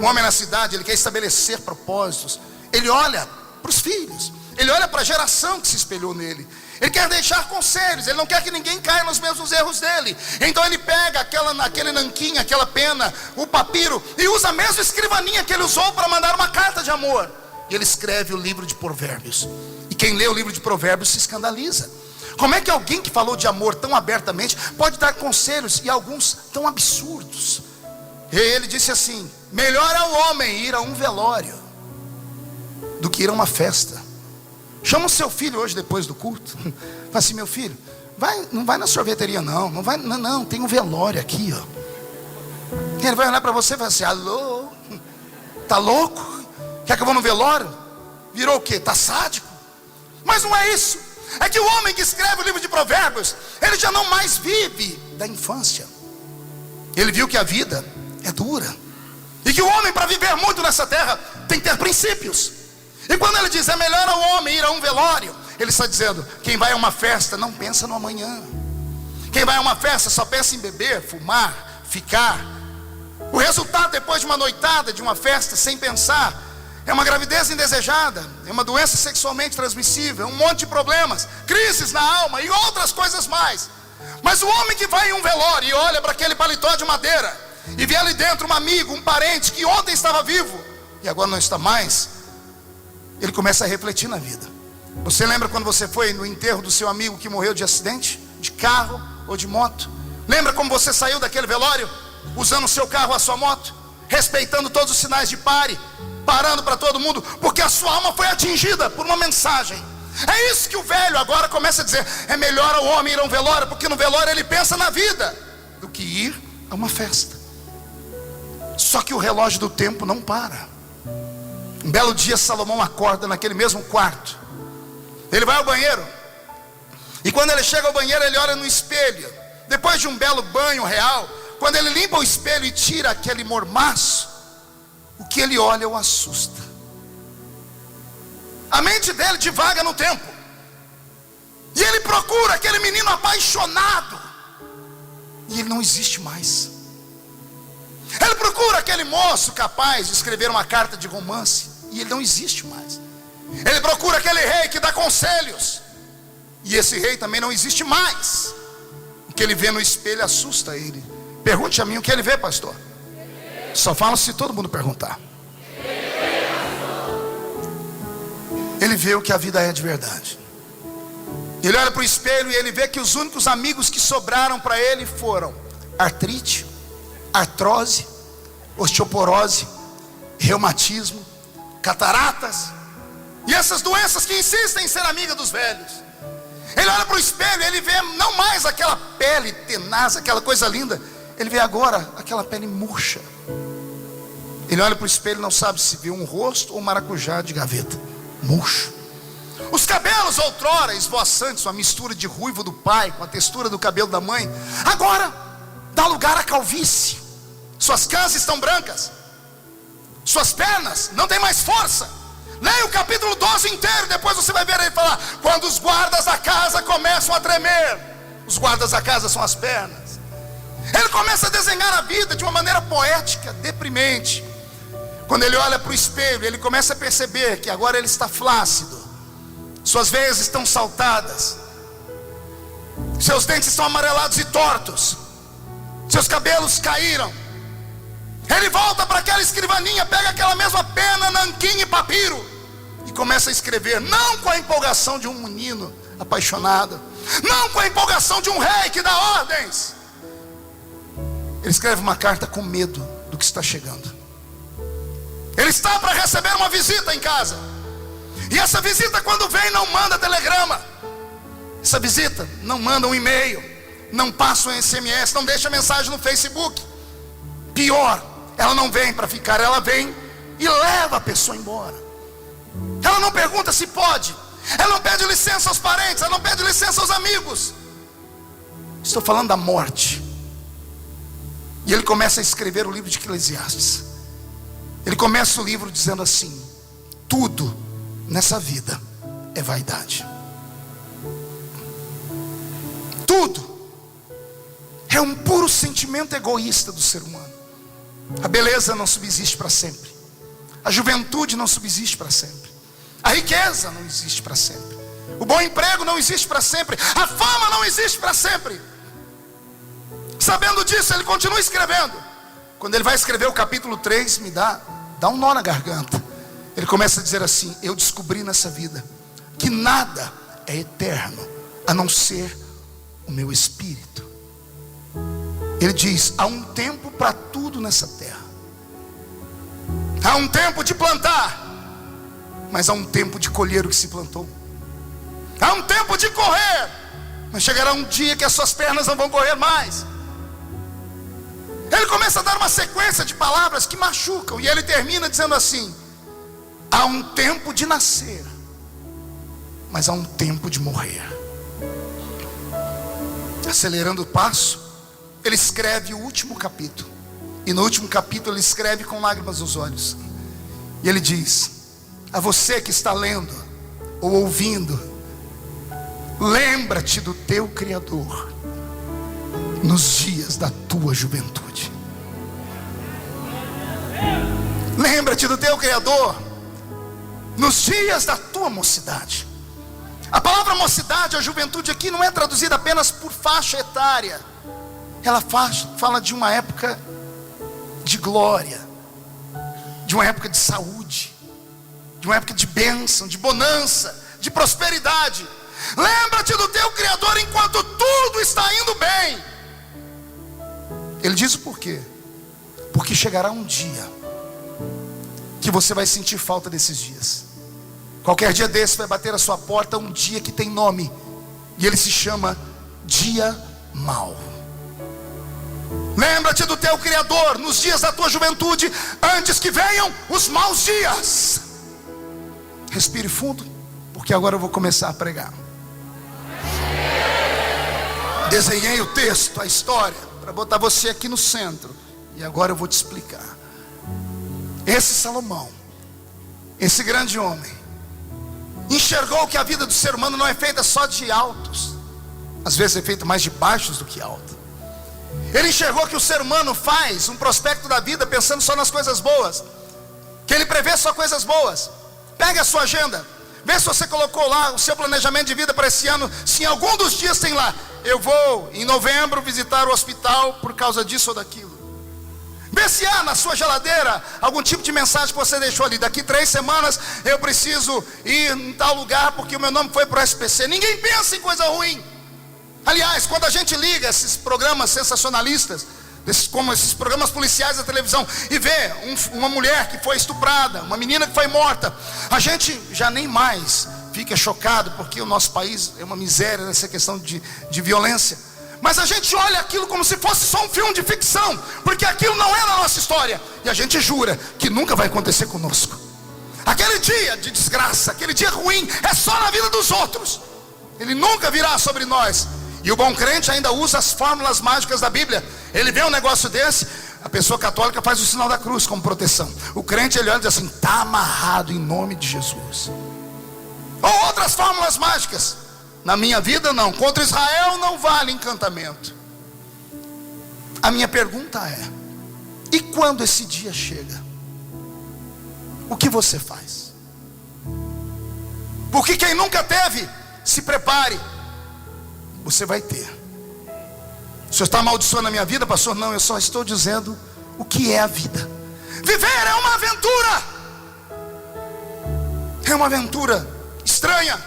O homem nessa idade, ele quer estabelecer propósitos. Ele olha para os filhos, ele olha para a geração que se espelhou nele. Ele quer deixar conselhos, ele não quer que ninguém caia nos mesmos erros dele. Então ele pega aquele nanquim, aquela pena, o papiro, e usa a mesma escrivaninha que ele usou para mandar uma carta de amor. E ele escreve o livro de Provérbios. E quem lê o livro de Provérbios se escandaliza. Como é que alguém que falou de amor tão abertamente pode dar conselhos, e alguns tão absurdos? E ele disse assim: melhor é o homem ir a um velório do que ir a uma festa. Chama o seu filho hoje depois do culto. Fala assim: meu filho, não vai na sorveteria não. Não, tem um velório aqui, ó. Ele vai olhar para você e vai assim: alô, tá louco? Quer que eu vou no velório? Virou o quê? Tá sádico? Mas não é isso. É que o homem que escreve o livro de Provérbios, ele já não mais vive da infância. Ele viu que a vida é dura, e que o homem, para viver muito nessa terra, tem que ter princípios. E quando ele diz é melhor ao homem ir a um velório, ele está dizendo: quem vai a uma festa não pensa no amanhã. Quem vai a uma festa só pensa em beber, fumar, ficar. O resultado depois de uma noitada, de uma festa, sem pensar, é uma gravidez indesejada, é uma doença sexualmente transmissível, um monte de problemas, crises na alma e outras coisas mais. Mas o homem que vai em um velório e olha para aquele paletó de madeira, e vê ali dentro um amigo, um parente que ontem estava vivo e agora não está mais, ele começa a refletir na vida. Você lembra quando você foi no enterro do seu amigo que morreu de acidente, de carro ou de moto? Lembra como você saiu daquele velório, usando o seu carro, a sua moto, respeitando todos os sinais de pare, parando para todo mundo, porque a sua alma foi atingida por uma mensagem. É isso que o velho agora começa a dizer: é melhor ao homem ir a um velório, porque no velório ele pensa na vida, do que ir a uma festa. Só que o relógio do tempo não para. Um belo dia Salomão acorda naquele mesmo quarto. Ele vai ao banheiro, e quando ele chega ao banheiro, ele olha no espelho. Depois de um belo banho real, quando ele limpa o espelho e tira aquele mormaço, o que ele olha o assusta. A mente dele divaga no tempo, e ele procura aquele menino apaixonado, e ele não existe mais. Ele procura aquele moço capaz de escrever uma carta de romance, e ele não existe mais. Ele procura aquele rei que dá conselhos, e esse rei também não existe mais. O que ele vê no espelho assusta ele. Pergunte a mim o que ele vê, pastor. Só fala se todo mundo perguntar. Ele vê o que a vida é de verdade. Ele olha para o espelho e ele vê que os únicos amigos que sobraram para ele foram artrite, artrose, osteoporose, reumatismo, cataratas, e essas doenças que insistem em ser amiga dos velhos. Ele olha para o espelho e ele vê não mais aquela pele tenaz, aquela coisa linda. Ele vê agora aquela pele murcha. Ele olha para o espelho e não sabe se vê um rosto ou um maracujá de gaveta, murcho. Os cabelos outrora esvoaçantes, uma mistura de ruivo do pai com a textura do cabelo da mãe, agora dá lugar à calvície. Suas casas estão brancas, suas pernas não têm mais força. Leia o capítulo 12 inteiro, depois você vai ver ele falar: quando os guardas da casa começam a tremer. Os guardas da casa são as pernas. Ele começa a desenhar a vida de uma maneira poética, deprimente. Quando ele olha para o espelho, ele começa a perceber que agora ele está flácido, suas veias estão saltadas, seus dentes estão amarelados e tortos, seus cabelos caíram. Ele volta para aquela escrivaninha, pega aquela mesma pena, nanquim e papiro, e começa a escrever, não com a empolgação de um menino apaixonado, não com a empolgação de um rei que dá ordens. Ele escreve uma carta com medo do que está chegando. Ele está para receber uma visita em casa, e essa visita, quando vem, não manda telegrama. Essa visita não manda um e-mail, não passa um SMS, não deixa mensagem no Facebook. Pior, ela não vem para ficar, ela vem e leva a pessoa embora. Ela não pergunta se pode, Ela não pede licença aos parentes, ela não pede licença aos amigos. Estou falando da morte. E ele começa a escrever o livro de Eclesiastes. Ele começa o livro dizendo assim: tudo nessa vida é vaidade. Tudo é um puro sentimento egoísta do ser humano. A beleza não subsiste para sempre. A juventude não subsiste para sempre. A riqueza não existe para sempre. O bom emprego não existe para sempre. A fama não existe para sempre. Sabendo disso, ele continua escrevendo. Quando ele vai escrever o capítulo 3, me dá um nó na garganta. Ele começa a dizer assim: eu descobri nessa vida que nada é eterno, a não ser o meu espírito. Ele diz: há um tempo para tudo nessa terra. Há um tempo de plantar, mas há um tempo de colher o que se plantou. Há um tempo de correr, mas chegará um dia que as suas pernas não vão correr mais. Ele começa a dar uma sequência de palavras que machucam, e ele termina dizendo assim: há um tempo de nascer, mas há um tempo de morrer. Acelerando o passo, ele escreve o último capítulo. E no último capítulo ele escreve com lágrimas nos olhos. E ele diz: a você que está lendo ou ouvindo, lembra-te do teu Criador nos dias da tua juventude. Lembra-te do teu Criador nos dias da tua mocidade. A palavra mocidade, a juventude aqui, não é traduzida apenas por faixa etária. Ela fala de uma época de glória, de uma época de saúde, de uma época de bênção, de bonança, de prosperidade. Lembra-te do teu Criador enquanto tudo está indo bem. Ele diz o porquê. Porque chegará um dia que você vai sentir falta desses dias. Qualquer dia desse vai bater a sua porta um dia que tem nome, e ele se chama dia mau. Lembra-te do teu Criador nos dias da tua juventude, antes que venham os maus dias. Respire fundo, porque agora eu vou começar a pregar. Desenhei o texto, a história, para botar você aqui no centro. E agora eu vou te explicar. Esse Salomão, esse grande homem, enxergou que a vida do ser humano não é feita só de altos. Às vezes é feita mais de baixos do que altos. Ele enxergou que o ser humano faz um prospecto da vida pensando só nas coisas boas, que ele prevê só coisas boas. Pegue a sua agenda, vê se você colocou lá o seu planejamento de vida para esse ano. Se em algum dos dias tem lá: eu vou em novembro visitar o hospital por causa disso ou daquilo. Vê se há na sua geladeira algum tipo de mensagem que você deixou ali: daqui 3 semanas eu preciso ir em tal lugar porque o meu nome foi para o SPC. Ninguém pensa em coisa ruim. Aliás, quando a gente liga esses programas sensacionalistas, como esses programas policiais da televisão, e vê uma mulher que foi estuprada, uma menina que foi morta, a gente já nem mais fica chocado, porque o nosso país é uma miséria nessa questão de violência. Mas a gente olha aquilo como se fosse só um filme de ficção, porque aquilo não é na nossa história, e a gente jura que nunca vai acontecer conosco. Aquele dia de desgraça, aquele dia ruim, é só na vida dos outros, ele nunca virá sobre nós. E o bom crente ainda usa as fórmulas mágicas da Bíblia. Ele vê um negócio desse, a pessoa católica faz o sinal da cruz como proteção. O crente, ele olha e diz assim: está amarrado em nome de Jesus. Ou outras fórmulas mágicas: na minha vida não, contra Israel não vale encantamento. A minha pergunta é: e quando esse dia chega, o que você faz? Porque quem nunca teve, se prepare, você vai ter. O senhor está amaldiçoando a minha vida, pastor? Não, eu só estou dizendo o que é a vida. Viver é uma aventura. É uma aventura estranha.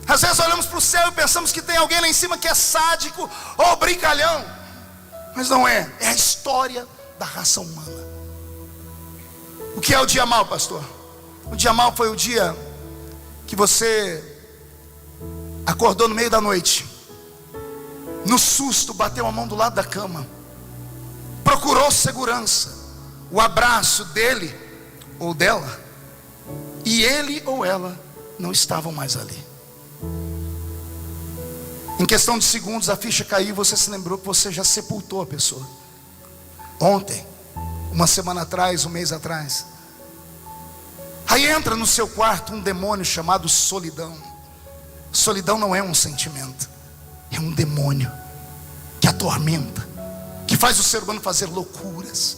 Às vezes olhamos para o céu e pensamos que tem alguém lá em cima que é sádico ou brincalhão. Mas não é, é a história da raça humana. O que é o dia mau, pastor? O dia mau foi o dia que você acordou no meio da noite, no susto, bateu a mão do lado da cama, procurou segurança, o abraço dele ou dela, e ele ou ela não estavam mais ali. Em questão de segundos a ficha caiu e você se lembrou que você já sepultou a pessoa. Ontem, uma semana atrás, um mês atrás. Aí entra no seu quarto um demônio chamado solidão. Solidão não é um sentimento, é um demônio que atormenta, que faz o ser humano fazer loucuras.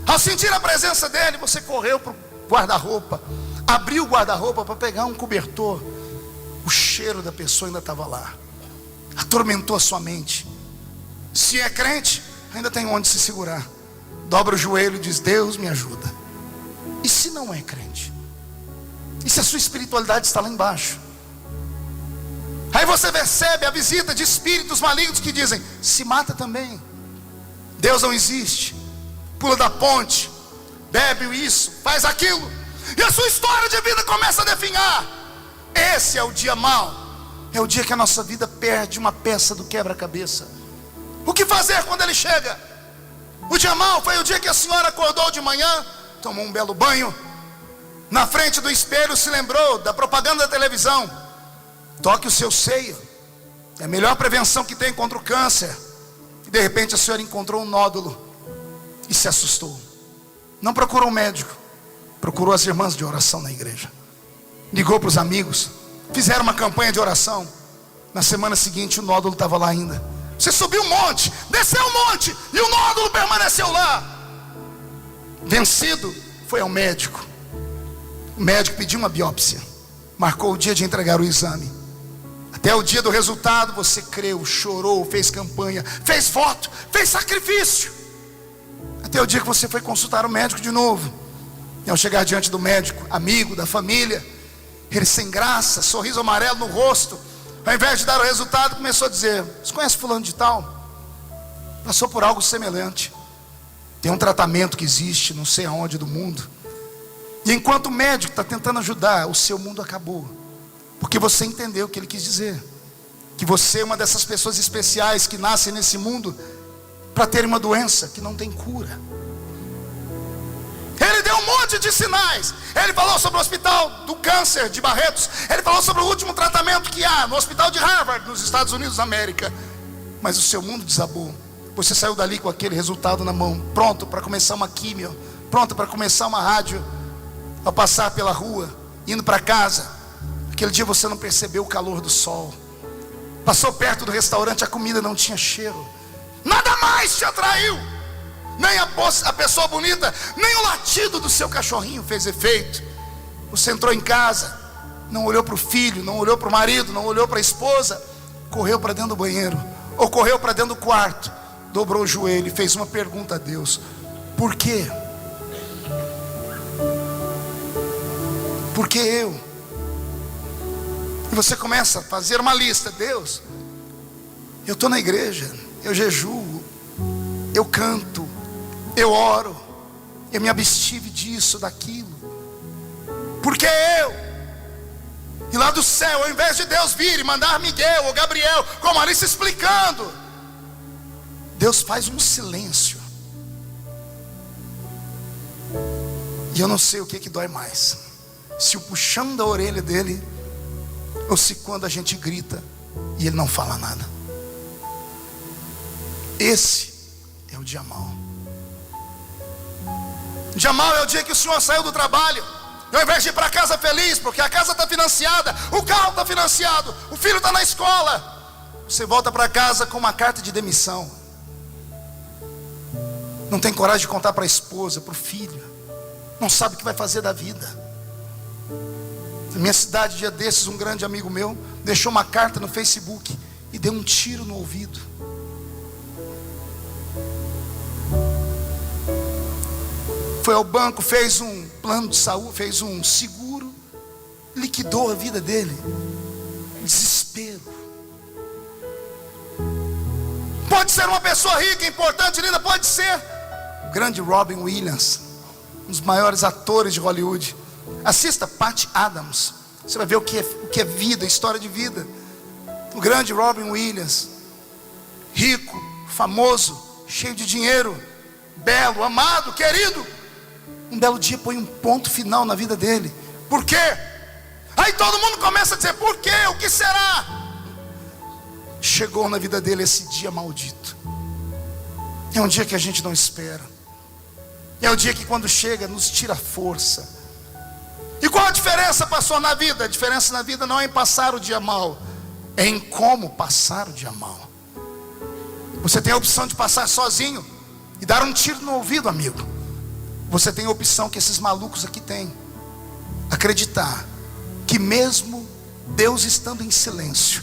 Ao sentir a presença dele, você correu para o guarda-roupa, abriu o guarda-roupa para pegar um cobertor. O cheiro da pessoa ainda estava lá, atormentou a sua mente. Se é crente, ainda tem onde se segurar. Dobra o joelho e diz: Deus me ajuda. E se não é crente? E se a sua espiritualidade está lá embaixo? Aí você recebe a visita de espíritos malignos que dizem: se mata também, Deus não existe, pula da ponte, bebe isso, faz aquilo, e a sua história de vida começa a definhar. Esse é o dia mau, é o dia que a nossa vida perde uma peça do quebra-cabeça. O que fazer quando ele chega? O dia mau foi o dia que a senhora acordou de manhã, tomou um belo banho, na frente do espelho se lembrou da propaganda da televisão: toque o seu seio, é a melhor prevenção que tem contra o câncer. E de repente a senhora encontrou um nódulo e se assustou. Não procurou um médico, procurou as irmãs de oração na igreja, ligou para os amigos, fizeram uma campanha de oração. Na semana seguinte o nódulo estava lá ainda. Você subiu um monte, desceu um monte, e o nódulo permaneceu lá. Vencido, foi ao médico. O médico pediu uma biópsia, marcou o dia de entregar o exame. Até o dia do resultado você creu, chorou, fez campanha, fez voto, fez sacrifício. Até o dia que você foi consultar o médico de novo. E ao chegar diante do médico, amigo da família, ele sem graça, sorriso amarelo no rosto, ao invés de dar o resultado, começou a dizer: você conhece fulano de tal? Passou por algo semelhante, tem um tratamento que existe não sei aonde do mundo. E enquanto o médico está tentando ajudar, o seu mundo acabou, porque você entendeu o que ele quis dizer, que você é uma dessas pessoas especiais que nascem nesse mundo para ter uma doença que não tem cura. Ele deu um monte de sinais. Ele falou sobre o hospital do câncer de Barretos. Ele falou sobre o último tratamento que há no hospital de Harvard, nos Estados Unidos da América. Mas o seu mundo desabou. Você saiu dali com aquele resultado na mão, pronto para começar uma químio, pronto para começar uma rádio. Ao passar pela rua, indo para casa, aquele dia você não percebeu o calor do sol. Passou perto do restaurante, a comida não tinha cheiro, nada mais te atraiu. Nem a pessoa bonita, nem o latido do seu cachorrinho fez efeito. Você entrou em casa, não olhou para o filho, não olhou para o marido, não olhou para a esposa, correu para dentro do banheiro, ou correu para dentro do quarto, dobrou o joelho e fez uma pergunta a Deus: por quê? Por que eu? E você começa a fazer uma lista: Deus, eu estou na igreja, eu jejuo, eu canto, eu oro, eu me abstive disso, daquilo. Por que eu? E lá do céu, ao invés de Deus vir e mandar Miguel ou Gabriel com a Marisa explicando, Deus faz um silêncio. E eu não sei o que dói mais, se o puxão da orelha dele, ou se quando a gente grita e ele não fala nada. Esse é o dia mau. O dia mau é o dia que o senhor saiu do trabalho, e ao invés de ir para casa feliz, porque a casa está financiada, o carro está financiado, o filho está na escola, você volta para casa com uma carta de demissão. Não tem coragem de contar para a esposa, para o filho, não sabe o que vai fazer da vida. Na minha cidade, dia desses, um grande amigo meu deixou uma carta no Facebook e deu um tiro no ouvido. Foi ao banco, fez um plano de saúde, fez um seguro, liquidou a vida dele. Desespero. Pode ser uma pessoa rica, importante, linda, pode ser. O grande Robin Williams, um dos maiores atores de Hollywood. Assista Patty Adams, você vai ver o que é vida, história de vida. O grande Robin Williams, rico, famoso, cheio de dinheiro, belo, amado, querido. Um belo dia põe um ponto final na vida dele. Por quê? Aí todo mundo começa a dizer: por quê? O que será? Chegou na vida dele esse dia maldito. É um dia que a gente não espera. É um dia que quando chega nos tira força. E qual a diferença, pastor, na vida? A diferença na vida não é em passar o dia mal, é em como passar o dia mal. Você tem a opção de passar sozinho e dar um tiro no ouvido, amigo. Você tem a opção que esses malucos aqui têm: acreditar que mesmo Deus estando em silêncio,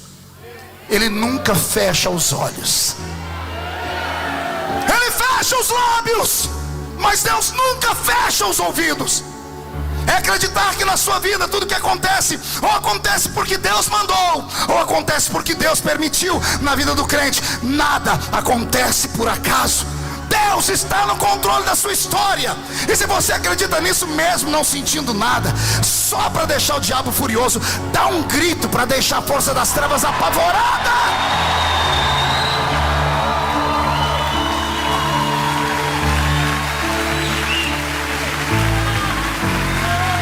Ele nunca fecha os olhos. Ele fecha os lábios, mas Deus nunca fecha os ouvidos. É acreditar que na sua vida tudo que acontece, ou acontece porque Deus mandou, ou acontece porque Deus permitiu. Na vida do crente, nada acontece por acaso. Deus está no controle da sua história. E se você acredita nisso, mesmo não sentindo nada, só para deixar o diabo furioso, dá um grito para deixar a força das trevas apavorada.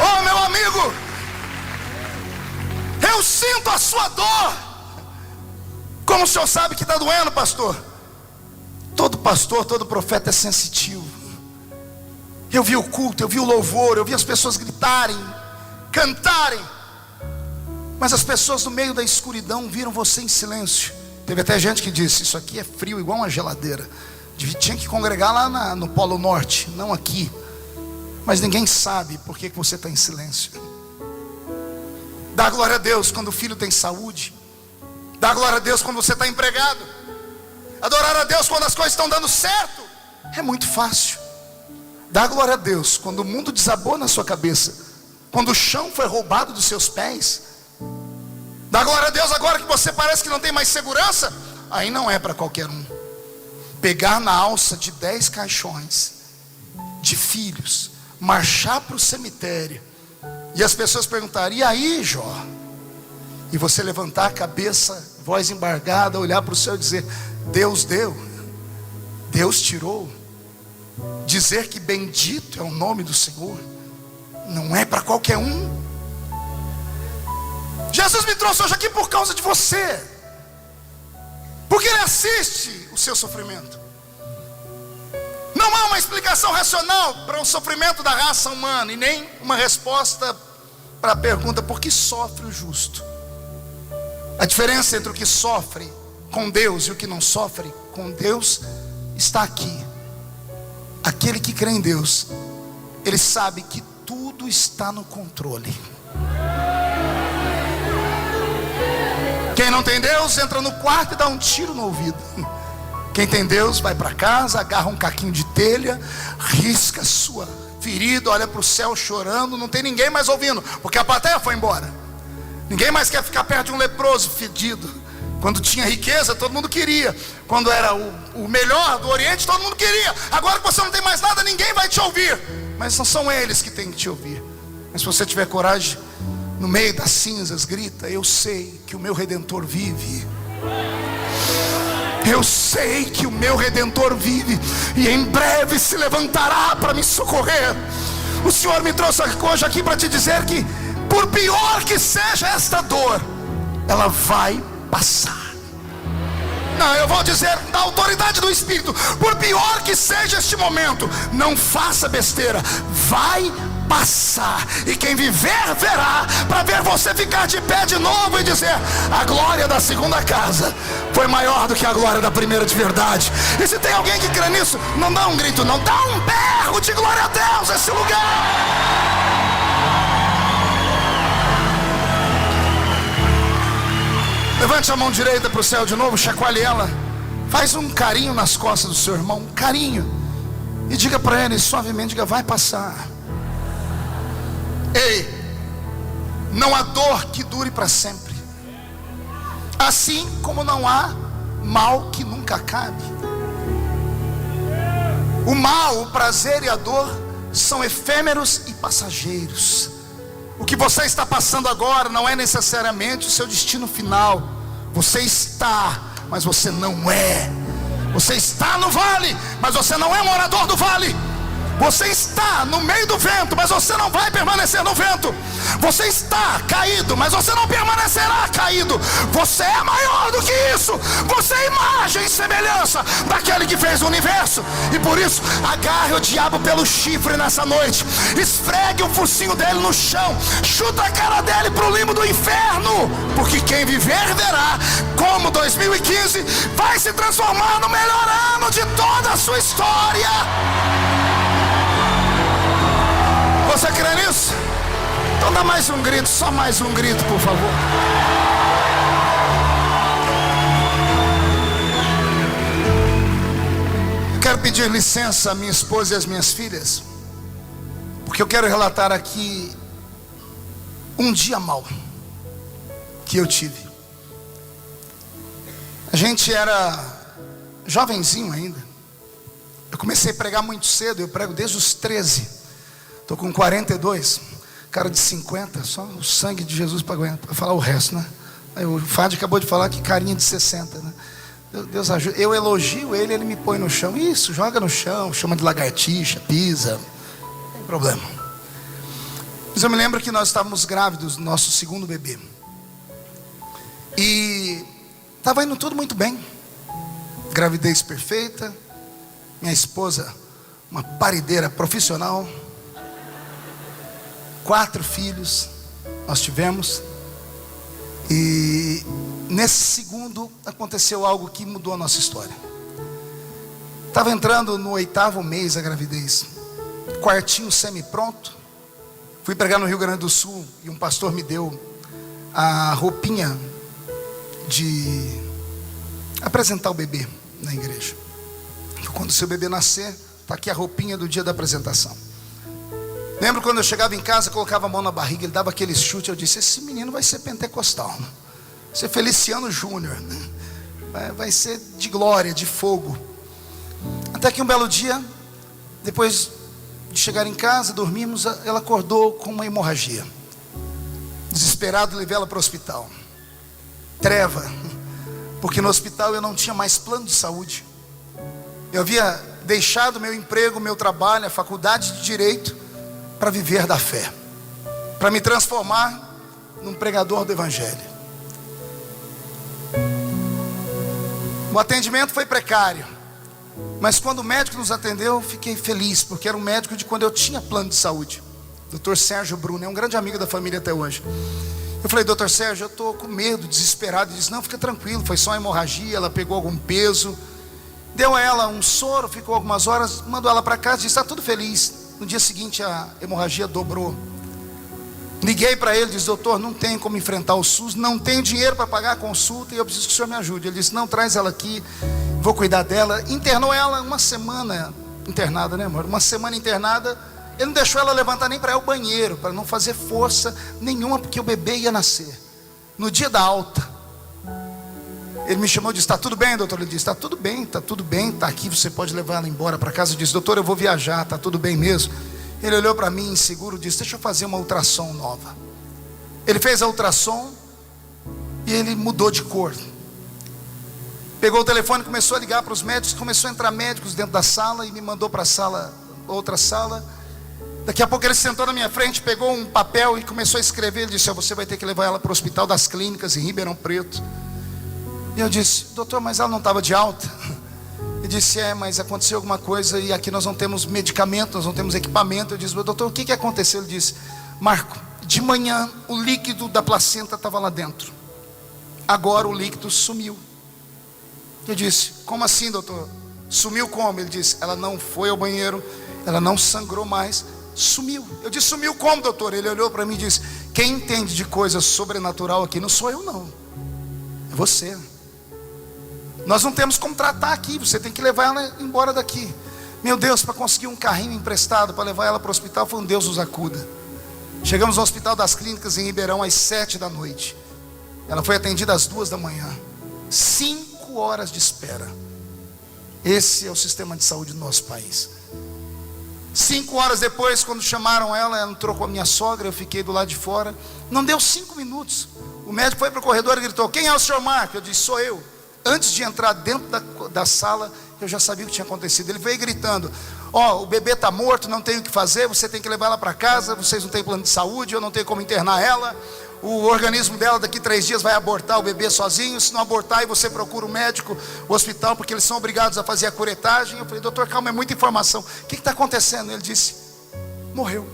Oh, meu amigo, eu sinto a sua dor. Como o senhor sabe que está doendo, pastor? Todo pastor, todo profeta é sensitivo. Eu vi o culto, eu vi o louvor, eu vi as pessoas gritarem, cantarem, mas as pessoas no meio da escuridão viram você em silêncio. Teve até gente que disse: isso aqui é frio igual uma geladeira. Tinha que congregar lá no Polo Norte, não aqui. Mas ninguém sabe por que você está em silêncio. Dá glória a Deus quando o filho tem saúde. Dá glória a Deus quando você está empregado. Adorar a Deus quando as coisas estão dando certo é muito fácil. Dá glória a Deus quando o mundo desabou na sua cabeça, quando o chão foi roubado dos seus pés. Dá glória a Deus agora que você parece que não tem mais segurança. Aí não é para qualquer um. Pegar na alça de 10 caixões de filhos, marchar para o cemitério, e as pessoas perguntarem: e aí, Jó? E você levantar a cabeça, voz embargada, olhar para o céu e dizer: Deus deu, Deus tirou. Dizer que bendito é o nome do Senhor não é para qualquer um. Jesus me trouxe hoje aqui por causa de você, porque Ele assiste o seu sofrimento. Não há uma explicação racional para o sofrimento da raça humana, e nem uma resposta para a pergunta: por que sofre o justo? A diferença entre o que sofre com Deus e o que não sofre com Deus está aqui. Aquele que crê em Deus, ele sabe que tudo está no controle. Quem não tem Deus entra no quarto e dá um tiro no ouvido. Quem tem Deus vai para casa, agarra um caquinho de telha, risca a sua ferida, olha para o céu chorando. Não tem ninguém mais ouvindo, porque a plateia foi embora. Ninguém mais quer ficar perto de um leproso fedido. Quando tinha riqueza, todo mundo queria. Quando era o melhor do Oriente, todo mundo queria. Agora que você não tem mais nada, ninguém vai te ouvir. Mas não são eles que têm que te ouvir. Mas se você tiver coragem, no meio das cinzas, grita: eu sei que o meu Redentor vive. Eu sei que o meu Redentor vive, e em breve se levantará para me socorrer. O Senhor me trouxe hoje aqui para te dizer que, por pior que seja esta dor, ela vai passar. Não, eu vou dizer na autoridade do Espírito: por pior que seja este momento, não faça besteira, vai passar. E quem viver verá, para ver você ficar de pé de novo e dizer: a glória da segunda casa foi maior do que a glória da primeira de verdade. E se tem alguém que crê nisso, não dá um grito, não, dá um berro de glória a Deus nesse lugar. Levante a mão direita para o céu de novo, chacoalhe ela, faz um carinho nas costas do seu irmão, um carinho, e diga para ele suavemente, diga: vai passar. Ei, não há dor que dure para sempre, assim como não há mal que nunca acabe. O mal, o prazer e a dor são efêmeros e passageiros. O que você está passando agora não é necessariamente o seu destino final. Você está, mas você não é. Você está no vale, mas você não é morador do vale. Você está no meio do vento, mas você não vai permanecer no vento. Você está caído, mas você não permanecerá caído. Você é maior do que isso. Você é imagem e semelhança daquele que fez o universo. E por isso, agarre o diabo pelo chifre nessa noite. Esfregue o focinho dele no chão. Chuta a cara dele para o limbo do inferno. Porque quem viver verá como 2015 vai se transformar no melhor ano de toda a sua história. Você crê nisso? Então dá mais um grito, só mais um grito, por favor. Eu quero pedir licença à minha esposa e às minhas filhas, porque eu quero relatar aqui um dia mau que eu tive. A gente era jovenzinho ainda. Eu comecei a pregar muito cedo, eu prego desde os 13. Estou com 42, cara de 50, só o sangue de Jesus para falar o resto, né? Aí o Fábio acabou de falar que carinha de 60, né? Deus ajuda. Eu elogio ele, ele me põe no chão. Isso, joga no chão, chama de lagartixa, pisa, não tem problema. Mas eu me lembro que nós estávamos grávidos do nosso segundo bebê. E estava indo tudo muito bem. Gravidez perfeita. Minha esposa, uma parideira profissional. 4 filhos nós tivemos. E nesse segundo aconteceu algo que mudou a nossa história. Estava entrando no 8º mês a gravidez, quartinho semi-pronto. Fui pregar no Rio Grande do Sul e um pastor me deu a roupinha de apresentar o bebê na igreja. Quando o seu bebê nascer, está aqui a roupinha do dia da apresentação. Lembro quando eu chegava em casa, colocava a mão na barriga, ele dava aquele chute, eu disse, esse menino vai ser pentecostal, né? Vai ser Feliciano Júnior, né? Vai ser de glória, de fogo. Até que um belo dia, depois de chegar em casa, dormimos, ela acordou com uma hemorragia. Desesperado, levei ela para o hospital. Treva, porque no hospital eu não tinha mais plano de saúde. Eu havia deixado meu emprego, meu trabalho, a faculdade de Direito, para viver da fé, para me transformar num pregador do Evangelho. O atendimento foi precário, mas quando o médico nos atendeu, fiquei feliz, porque era um médico de quando eu tinha plano de saúde. Dr. Sérgio Bruno, é um grande amigo da família até hoje. Eu falei, Dr. Sérgio, eu estou com medo, desesperado. Ele disse, não, fica tranquilo, foi só uma hemorragia, ela pegou algum peso. Deu a ela um soro, ficou algumas horas, mandou ela para casa, disse, está tudo feliz. No dia seguinte a hemorragia dobrou. Liguei para ele, disse, doutor, não tem como enfrentar o SUS, não tenho dinheiro para pagar a consulta e eu preciso que o senhor me ajude. Ele disse, não, traz ela aqui, vou cuidar dela. Internou ela uma semana internada, né, amor? Uma semana internada. Ele não deixou ela levantar nem para ir ao banheiro, para não fazer força nenhuma, porque o bebê ia nascer. No dia da alta, ele me chamou e disse, está tudo bem, doutor? Ele disse, está tudo bem, está aqui, você pode levar ela embora para casa. Eu disse, doutor, eu vou viajar, está tudo bem mesmo? Ele olhou para mim inseguro e disse, deixa eu fazer uma ultrassom nova. Ele fez a ultrassom e ele mudou de cor. Pegou o telefone, começou a ligar para os médicos, começou a entrar médicos dentro da sala e me mandou para a sala, outra sala. Daqui a pouco ele sentou na minha frente, pegou um papel e começou a escrever. Ele disse, você vai ter que levar ela para o Hospital das Clínicas em Ribeirão Preto. E eu disse, doutor, mas ela não estava de alta? Ele disse, mas aconteceu alguma coisa e aqui nós não temos medicamento, nós não temos equipamento. Eu disse, doutor, o que aconteceu? Ele disse, Marco, de manhã o líquido da placenta estava lá dentro, agora o líquido sumiu. Eu disse, como assim, doutor? Sumiu como? Ele disse, ela não foi ao banheiro, ela não sangrou mais, sumiu. Eu disse, sumiu como, doutor? Ele olhou para mim e disse, quem entende de coisa sobrenatural aqui não sou eu não, é você. Nós não temos como tratar aqui, você tem que levar ela embora daqui. Meu Deus, para conseguir um carrinho emprestado para levar ela para o hospital, foi um Deus nos acuda. Chegamos no Hospital das Clínicas em Ribeirão às 7 da noite. Ela foi atendida às 2 da manhã. 5 horas de espera. Esse é o sistema de saúde do nosso país. 5 horas depois, quando chamaram ela entrou com a minha sogra, eu fiquei do lado de fora. Não deu 5 minutos. O médico foi para o corredor e gritou, quem é o senhor Marco? Eu disse, sou eu. Antes de entrar dentro da sala, eu já sabia o que tinha acontecido. Ele veio gritando, ó, o bebê está morto, não tem o que fazer, você tem que levar ela para casa, vocês não têm plano de saúde, eu não tenho como internar ela, o organismo dela daqui 3 dias vai abortar o bebê sozinho, se não abortar aí você procura o médico, o hospital, porque eles são obrigados a fazer a curetagem. Eu falei, doutor, calma, é muita informação, o que está acontecendo? Ele disse, morreu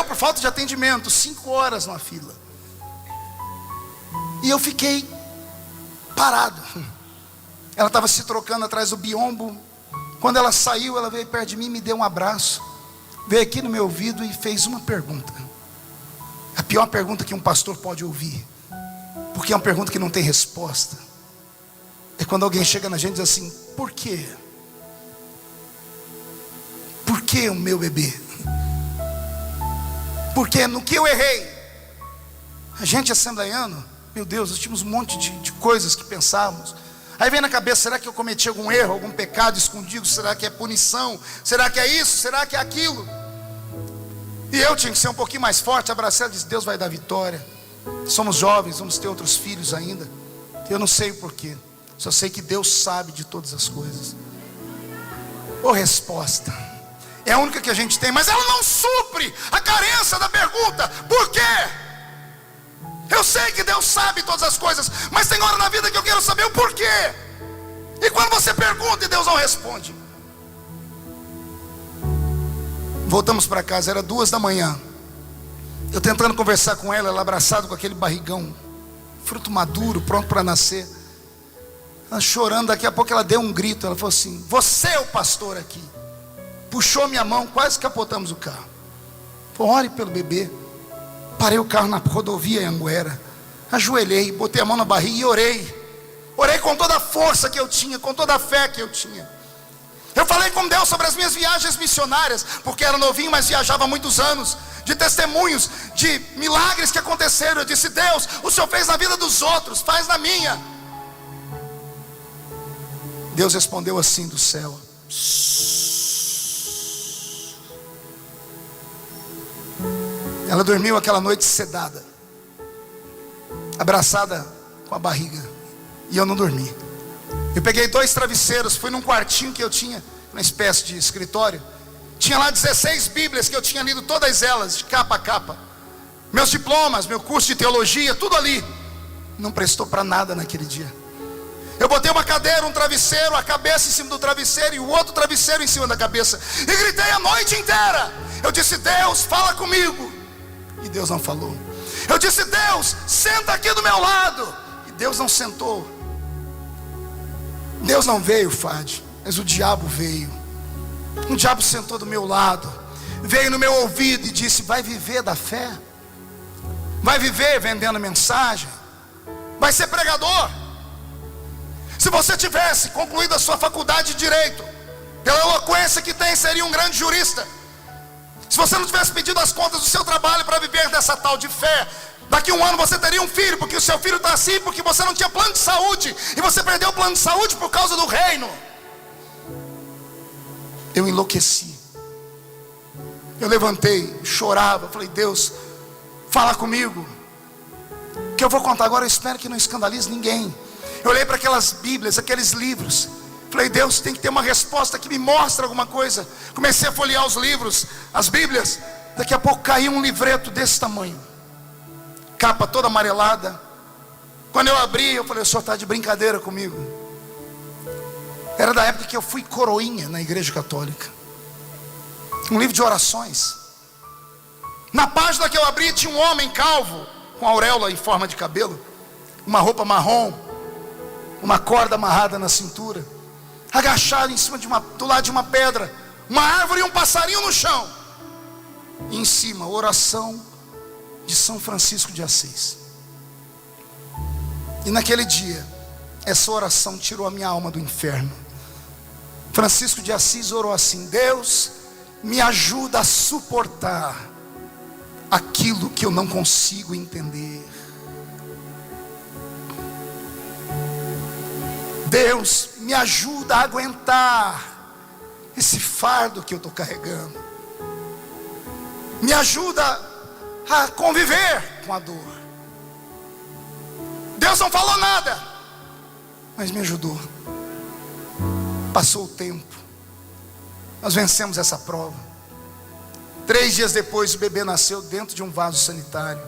por falta de atendimento, 5 horas na fila. E eu fiquei parado. Ela estava se trocando atrás do biombo. Quando ela saiu, ela veio perto de mim, me deu um abraço, veio aqui no meu ouvido e fez uma pergunta. A pior pergunta que um pastor pode ouvir, porque é uma pergunta que não tem resposta. É quando alguém chega na gente e diz assim, por quê? Por que o meu bebê? Porque no que eu errei? A gente assembleiano, meu Deus, nós tínhamos um monte de coisas que pensávamos. Aí vem na cabeça, será que eu cometi algum erro, algum pecado escondido? Será que é punição? Será que é isso? Será que é aquilo? E eu tinha que ser um pouquinho mais forte, abraçar e dizer, Deus vai dar vitória. Somos jovens, vamos ter outros filhos ainda. Eu não sei o porquê, só sei que Deus sabe de todas as coisas. Ô resposta, é a única que a gente tem, mas ela não supre a carência da pergunta, por quê? Eu sei que Deus sabe todas as coisas, mas tem hora na vida que eu quero saber o porquê. E quando você pergunta e Deus não responde. Voltamos para casa, era 2 da manhã. Eu tentando conversar com ela, ela abraçada com aquele barrigão, fruto maduro, pronto para nascer. Ela chorando, daqui a pouco ela deu um grito. Ela falou assim, você é o pastor aqui. Puxou minha mão, quase capotamos o carro. Falou, ore pelo bebê. Parei o carro na rodovia em Anguera, ajoelhei, botei a mão na barriga e orei. Orei com toda a força que eu tinha, com toda a fé que eu tinha. Eu falei com Deus sobre as minhas viagens missionárias, porque era novinho, mas viajava há muitos anos, de testemunhos, de milagres que aconteceram. Eu disse, Deus, o Senhor fez na vida dos outros, faz na minha. Deus respondeu assim do céu. Ela dormiu aquela noite sedada, abraçada com a barriga, e eu não dormi. Eu peguei 2 travesseiros, fui num quartinho que eu tinha, uma espécie de escritório. Tinha lá 16 bíblias que eu tinha lido todas elas, de capa a capa. Meus diplomas, meu curso de teologia, tudo ali. Não prestou para nada naquele dia. Eu botei uma cadeira, um travesseiro, a cabeça em cima do travesseiro e o outro travesseiro em cima da cabeça. E gritei a noite inteira. Eu disse, Deus, fala comigo. E Deus não falou. Eu disse, Deus, senta aqui do meu lado. E Deus não sentou. Deus não veio, Fade, mas o diabo veio. O diabo sentou do meu lado, veio no meu ouvido e disse, vai viver da fé? Vai viver vendendo mensagem? Vai ser pregador? Se você tivesse concluído a sua faculdade de Direito, pela eloquência que tem, seria um grande jurista. Se você não tivesse pedido as contas do seu trabalho para viver dessa tal de fé, daqui a 1 ano você teria um filho, porque o seu filho está assim, porque você não tinha plano de saúde, e você perdeu o plano de saúde por causa do reino. Eu enlouqueci. Eu levantei, chorava, falei, Deus, fala comigo. O que eu vou contar agora, eu espero que não escandalize ninguém. Eu olhei para aquelas bíblias, aqueles livros, falei, Deus, tem que ter uma resposta que me mostre alguma coisa. Comecei a folhear os livros, as bíblias. Daqui a pouco caiu um livreto desse tamanho, capa toda amarelada. Quando eu abri, eu falei, o senhor está de brincadeira comigo. Era da época que eu fui coroinha na igreja católica. Um livro de orações. Na página que eu abri tinha um homem calvo, com auréola em forma de cabelo, uma roupa marrom, uma corda amarrada na cintura, agachado em cima do lado de uma pedra, uma árvore e um passarinho no chão. E em cima, oração de São Francisco de Assis. E naquele dia, essa oração tirou a minha alma do inferno. Francisco de Assis orou assim: Deus, me ajuda a suportar aquilo que eu não consigo entender. Deus, me ajuda a aguentar esse fardo que eu estou carregando. Me ajuda a conviver com a dor. Deus não falou nada, mas me ajudou. Passou o tempo, Nós vencemos essa prova. 3 dias depois, o bebê nasceu dentro de um vaso sanitário.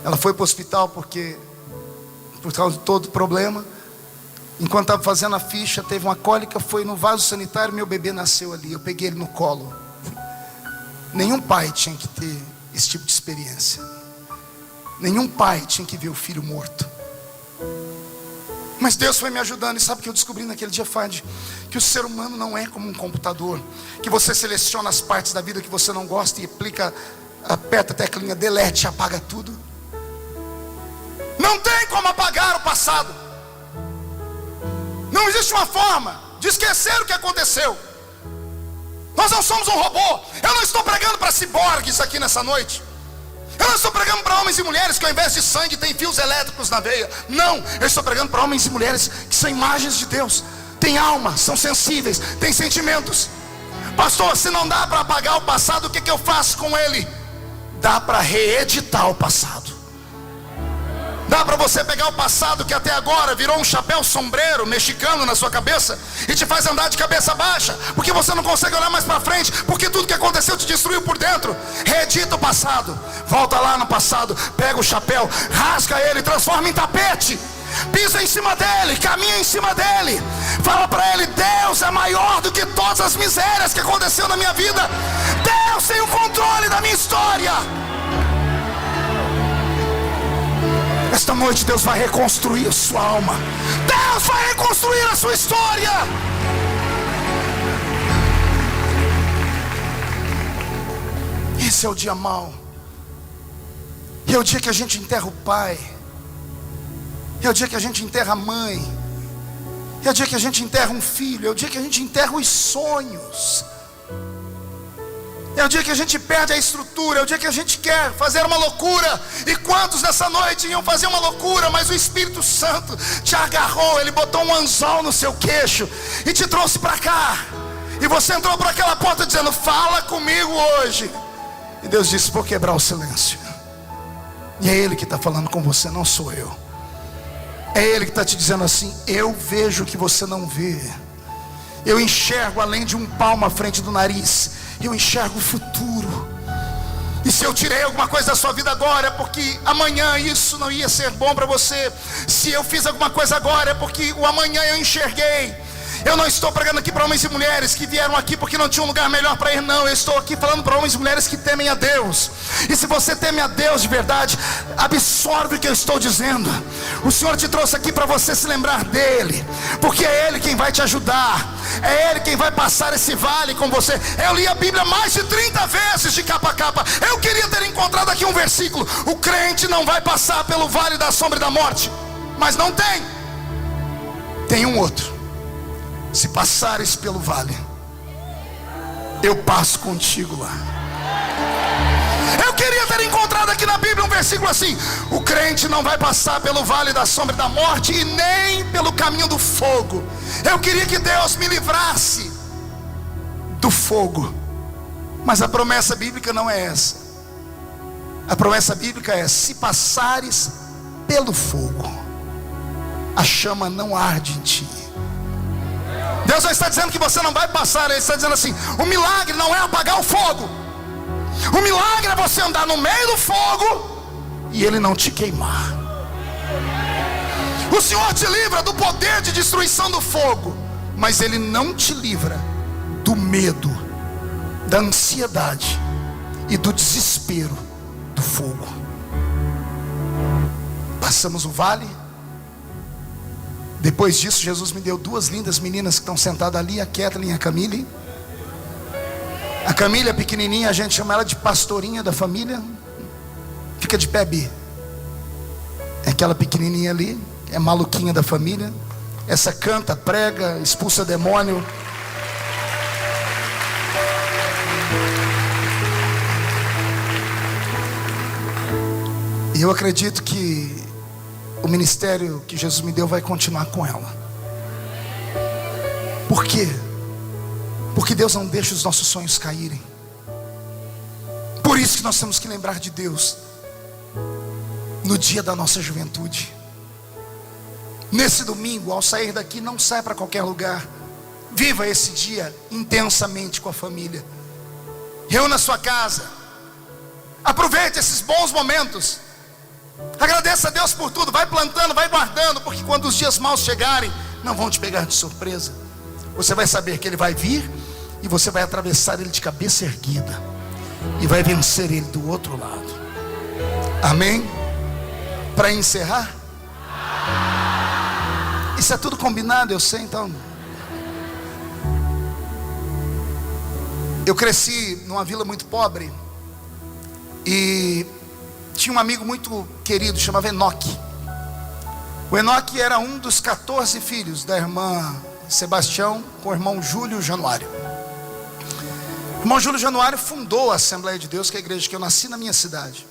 Ela foi para o hospital por causa de todo o problema. Enquanto estava fazendo a ficha, teve uma cólica, foi no vaso sanitário, meu bebê nasceu ali. Eu peguei ele no colo. Nenhum pai tinha que ter esse tipo de experiência. Nenhum pai tinha que ver o filho morto. Mas Deus foi me ajudando. E sabe o que eu descobri naquele dia, Fad? Que o ser humano não é como um computador, que você seleciona as partes da vida que você não gosta e aperta a teclinha delete e apaga tudo. Não tem como apagar o passado. Não existe uma forma de esquecer o que aconteceu. Nós não somos um robô. Eu não estou pregando para ciborgues aqui nessa noite. Eu não estou pregando para homens e mulheres que ao invés de sangue tem fios elétricos na veia. Não, eu estou pregando para homens e mulheres que são imagens de Deus. Tem alma, são sensíveis, têm sentimentos. Pastor, se não dá para apagar o passado, o que eu faço com ele? Dá para reeditar o passado. Dá para você pegar o passado que até agora virou um chapéu sombreiro mexicano na sua cabeça e te faz andar de cabeça baixa, porque você não consegue olhar mais para frente, porque tudo que aconteceu te destruiu por dentro. Reedita o passado, volta lá no passado, pega o chapéu, rasga ele, transforma em tapete, pisa em cima dele, caminha em cima dele, fala para ele: Deus é maior do que todas as misérias que aconteceu na minha vida. Deus tem o controle da minha história. Esta noite Deus vai reconstruir a sua alma. Deus vai reconstruir a sua história. Esse é o dia mau. E é o dia que a gente enterra o pai. É o dia que a gente enterra a mãe. É o dia que a gente enterra um filho. É o dia que a gente enterra os sonhos. É o dia que a gente perde a estrutura. É o dia que a gente quer fazer uma loucura. E quantos nessa noite iam fazer uma loucura, mas o Espírito Santo te agarrou, ele botou um anzol no seu queixo e te trouxe para cá. E você entrou por aquela porta dizendo: fala comigo hoje. E Deus disse: vou quebrar o silêncio. E é Ele que está falando com você, não sou eu. É Ele que está te dizendo assim: eu vejo o que você não vê. Eu enxergo além de um palmo à frente do nariz. Eu enxergo o futuro. E se eu tirei alguma coisa da sua vida agora, é porque amanhã isso não ia ser bom para você. Se eu fiz alguma coisa agora, é porque o amanhã eu enxerguei. Eu não estou pregando aqui para homens e mulheres que vieram aqui porque não tinha um lugar melhor para ir, não. Eu estou aqui falando para homens e mulheres que temem a Deus. E se você teme a Deus de verdade, absorve o que eu estou dizendo. O Senhor te trouxe aqui para você se lembrar dEle, porque é Ele quem vai te ajudar. É Ele quem vai passar esse vale com você. Eu li a Bíblia mais de 30 vezes de capa a capa. Eu queria ter encontrado aqui um versículo: o crente não vai passar pelo vale da sombra e da morte. Mas não tem. Tem um outro: se passares pelo vale, eu passo contigo lá. Eu queria ter encontrado aqui na Bíblia um versículo assim: o crente não vai passar pelo vale da sombra da morte e nem pelo caminho do fogo. Eu queria que Deus me livrasse do fogo. Mas a promessa bíblica não é essa. A promessa bíblica é: se passares pelo fogo, a chama não arde em ti. Deus não está dizendo que você não vai passar. Ele está dizendo assim: o milagre não é apagar o fogo. O milagre é você andar no meio do fogo e ele não te queimar. O Senhor te livra do poder de destruição do fogo, mas Ele não te livra do medo, da ansiedade e do desespero do fogo. Passamos o vale. Depois disso, Jesus me deu 2 lindas meninas que estão sentadas ali, a Kathleen e a Camille. A Camille é pequenininha, a gente chama ela de pastorinha da família. Fica de pé, Bi. É aquela pequenininha ali, é maluquinha da família. Essa canta, prega, expulsa demônio. E eu acredito que o ministério que Jesus me deu vai continuar com ela. Por quê? Porque Deus não deixa os nossos sonhos caírem. Por isso que nós temos que lembrar de Deus no dia da nossa juventude. Nesse domingo, ao sair daqui, não saia para qualquer lugar. Viva esse dia intensamente com a família. Reúna a sua casa. Aproveite esses bons momentos. Agradeça a Deus por tudo. Vai plantando, vai guardando, porque quando os dias maus chegarem, não vão te pegar de surpresa. Você vai saber que Ele vai vir e você vai atravessar Ele de cabeça erguida e vai vencer Ele do outro lado. Amém? Para encerrar, isso é tudo combinado, eu sei. Então, eu cresci numa vila muito pobre e tinha um amigo muito querido, chamava Enoque. O Enoque era um dos 14 filhos da irmã Sebastião com o irmão Júlio Januário. O irmão Júlio Januário fundou a Assembleia de Deus, que é a igreja que eu nasci na minha cidade.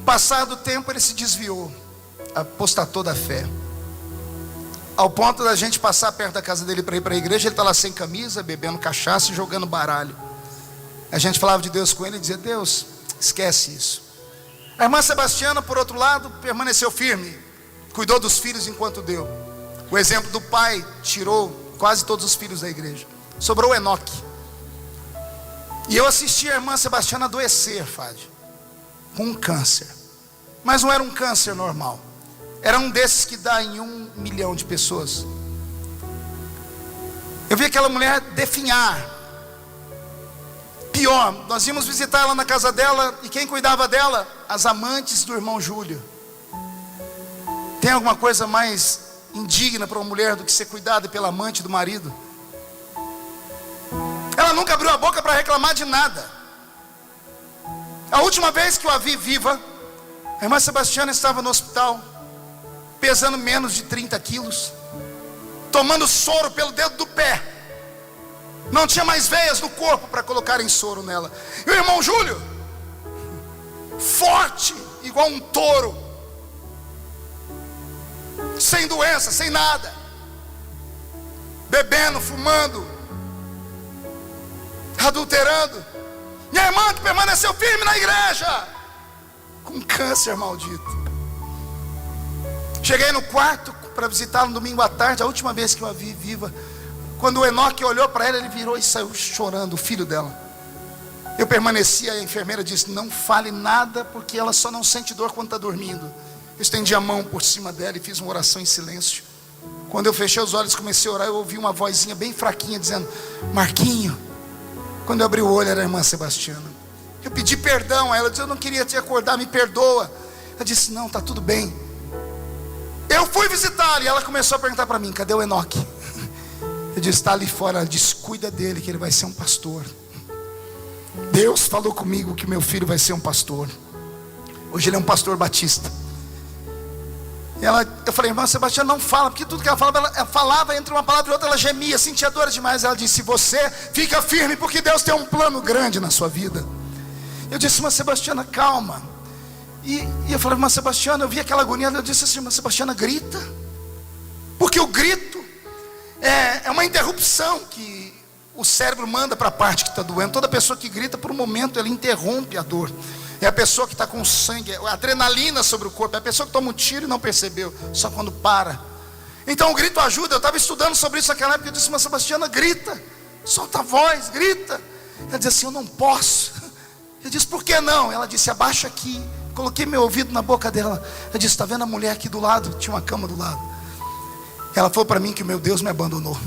Passado o tempo, ele se desviou, apostatou da fé, ao ponto da gente passar perto da casa dele para ir para a igreja. Ele está lá sem camisa, bebendo cachaça e jogando baralho. A gente falava de Deus com ele e dizia: Deus, esquece isso. A irmã Sebastiana, por outro lado, permaneceu firme, cuidou dos filhos enquanto deu. O exemplo do pai tirou quase todos os filhos da igreja. Sobrou o Enoque. E eu assisti a irmã Sebastiana adoecer, Fábio, com um câncer. Mas não era um câncer normal. Era um desses que dá em 1 milhão de pessoas. Eu vi aquela mulher definhar. Pior, nós íamos visitar ela na casa dela, e quem cuidava dela? As amantes do irmão Júlio. Tem alguma coisa mais indigna para uma mulher do que ser cuidada pela amante do marido? Ela nunca abriu a boca para reclamar de nada. A última vez que eu a vi viva, a irmã Sebastiana estava no hospital, pesando menos de 30 quilos, tomando soro pelo dedo do pé. Não tinha mais veias no corpo para colocarem soro nela. E o irmão Júlio, forte, igual um touro, sem doença, sem nada, bebendo, fumando, adulterando. E a irmã que permaneceu firme na igreja, com câncer maldito. Cheguei no quarto para visitá-la no domingo à tarde, a última vez que eu a vi viva. Quando o Enoque olhou para ela, ele virou e saiu chorando, o filho dela. Eu permaneci, a enfermeira disse: não fale nada, porque ela só não sente dor quando está dormindo. Eu estendi a mão por cima dela e fiz uma oração em silêncio. Quando eu fechei os olhos e comecei a orar, eu ouvi uma vozinha bem fraquinha dizendo: Marquinho. Quando eu abri o olho, era a irmã Sebastiana. Eu pedi perdão a ela, eu disse: eu não queria te acordar, me perdoa. Ela disse: não, está tudo bem. Eu fui visitá-la e ela começou a perguntar para mim: cadê o Enoque? Eu disse: está ali fora. Ela disse: cuida dele, que ele vai ser um pastor. Deus falou comigo que meu filho vai ser um pastor. Hoje ele é um pastor batista. Eu falei: irmã Sebastiana, não fala, porque tudo que ela falava entre uma palavra e outra, ela gemia, sentia dor demais. Ela disse: você fica firme, porque Deus tem um plano grande na sua vida. Eu disse: irmã Sebastiana, calma. E eu falei: irmã Sebastiana, eu vi aquela agonia. Eu disse assim: irmã Sebastiana, grita, porque o grito é uma interrupção que o cérebro manda para a parte que está doendo. Toda pessoa que grita, por um momento, ela interrompe a dor. É a pessoa que está com sangue, a adrenalina sobre o corpo. É a pessoa que toma um tiro e não percebeu, só quando para. Então o grito ajuda. Eu estava estudando sobre isso naquela época. Eu disse: irmã Sebastiana, grita, solta a voz, grita. Ela disse assim: eu não posso. Eu disse: por que não? Ela disse: abaixa aqui. Coloquei meu ouvido na boca dela. Eu disse: está vendo a mulher aqui do lado? Tinha uma cama do lado. Ela falou para mim que o meu Deus me abandonou,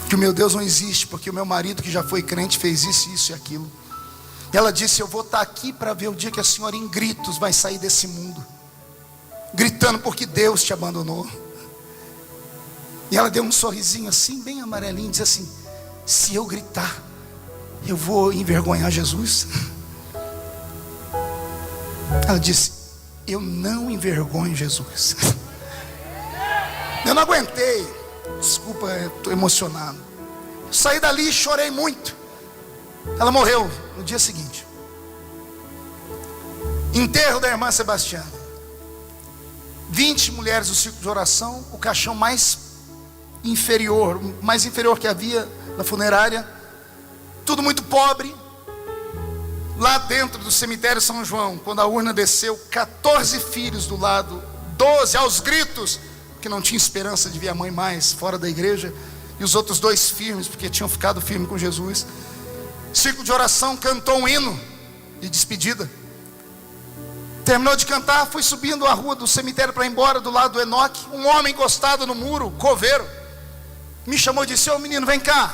que o meu Deus não existe, porque o meu marido, que já foi crente, fez isso, isso e aquilo. E ela disse: eu vou estar aqui para ver o dia que a senhora em gritos vai sair desse mundo, gritando porque Deus te abandonou. E ela deu um sorrisinho assim, bem amarelinho, e disse assim: se eu gritar, eu vou envergonhar Jesus? Ela disse: eu não envergonho Jesus. Eu não aguentei, desculpa, estou emocionado. Saí dali e chorei muito. Ela morreu no dia seguinte. Enterro da irmã Sebastiana. 20 mulheres do círculo de oração. O caixão mais inferior que havia na funerária. Tudo muito pobre. Lá dentro do cemitério São João, quando a urna desceu, 14 filhos do lado, 12 aos gritos, porque que não tinha esperança de ver a mãe mais fora da igreja, e os outros dois firmes, porque tinham ficado firmes com Jesus. Círculo de oração, cantou um hino de despedida. Terminou de cantar, fui subindo a rua do cemitério para ir embora, do lado do Enoque. Um homem encostado no muro, coveiro, me chamou e disse: ô menino, vem cá.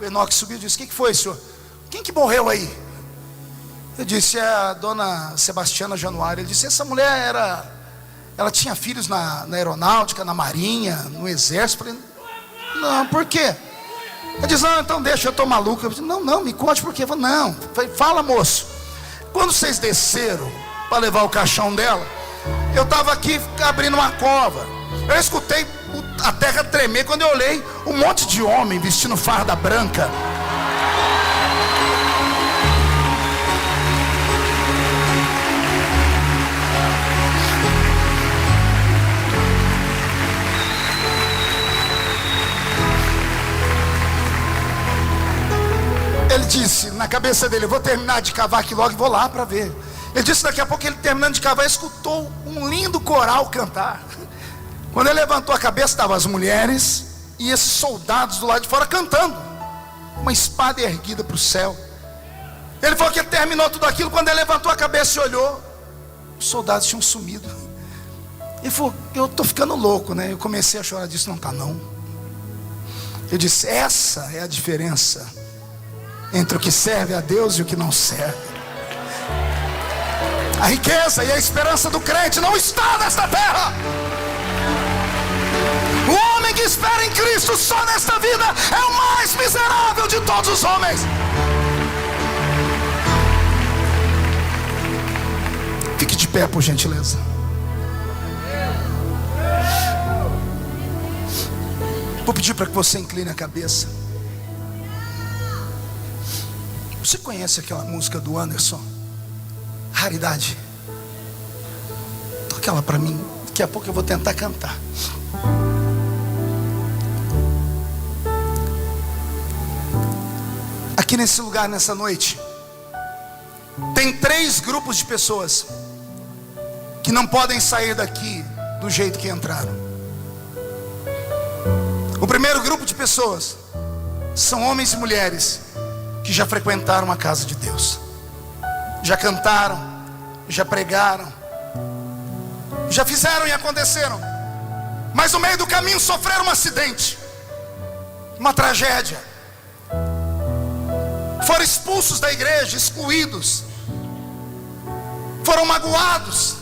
O Enoque subiu e disse: o que foi, senhor? Quem que morreu aí? Eu disse: é a dona Sebastiana Januário. Ele disse: essa mulher ela tinha filhos na aeronáutica, na marinha, no exército. Eu falei: não, por quê? Ele disse: não, então deixa, eu tô maluco. Eu disse: não, me conte por quê. Eu falei: não, fala, moço. Quando vocês desceram para levar o caixão dela, eu estava aqui abrindo uma cova. Eu escutei a terra tremer. Quando eu olhei, um monte de homem vestindo farda branca. Ele disse na cabeça dele: eu vou terminar de cavar aqui logo e vou lá para ver. Ele disse: daqui a pouco ele, terminando de cavar, escutou um lindo coral cantar. Quando ele levantou a cabeça, estavam as mulheres e esses soldados do lado de fora cantando, uma espada erguida para o céu. Ele falou que ele terminou tudo aquilo. Quando ele levantou a cabeça e olhou, os soldados tinham sumido. Ele falou: eu estou ficando louco, né? Eu comecei a chorar. Disse: não está não. Eu disse: essa é a diferença entre o que serve a Deus e o que não serve. A riqueza e a esperança do crente não está nesta terra. O homem que espera em Cristo só nesta vida é o mais miserável de todos os homens. Fique de pé, por gentileza. Vou pedir para que você incline a cabeça. Você conhece aquela música do Anderson? Raridade. Toca ela para mim. Daqui a pouco eu vou tentar cantar. Aqui nesse lugar, nessa noite, tem 3 grupos de pessoas que não podem sair daqui do jeito que entraram. O primeiro grupo de pessoas são homens e mulheres que já frequentaram a casa de Deus, já cantaram, já pregaram, já fizeram e aconteceram, mas no meio do caminho sofreram um acidente, uma tragédia, foram expulsos da igreja, excluídos, foram magoados,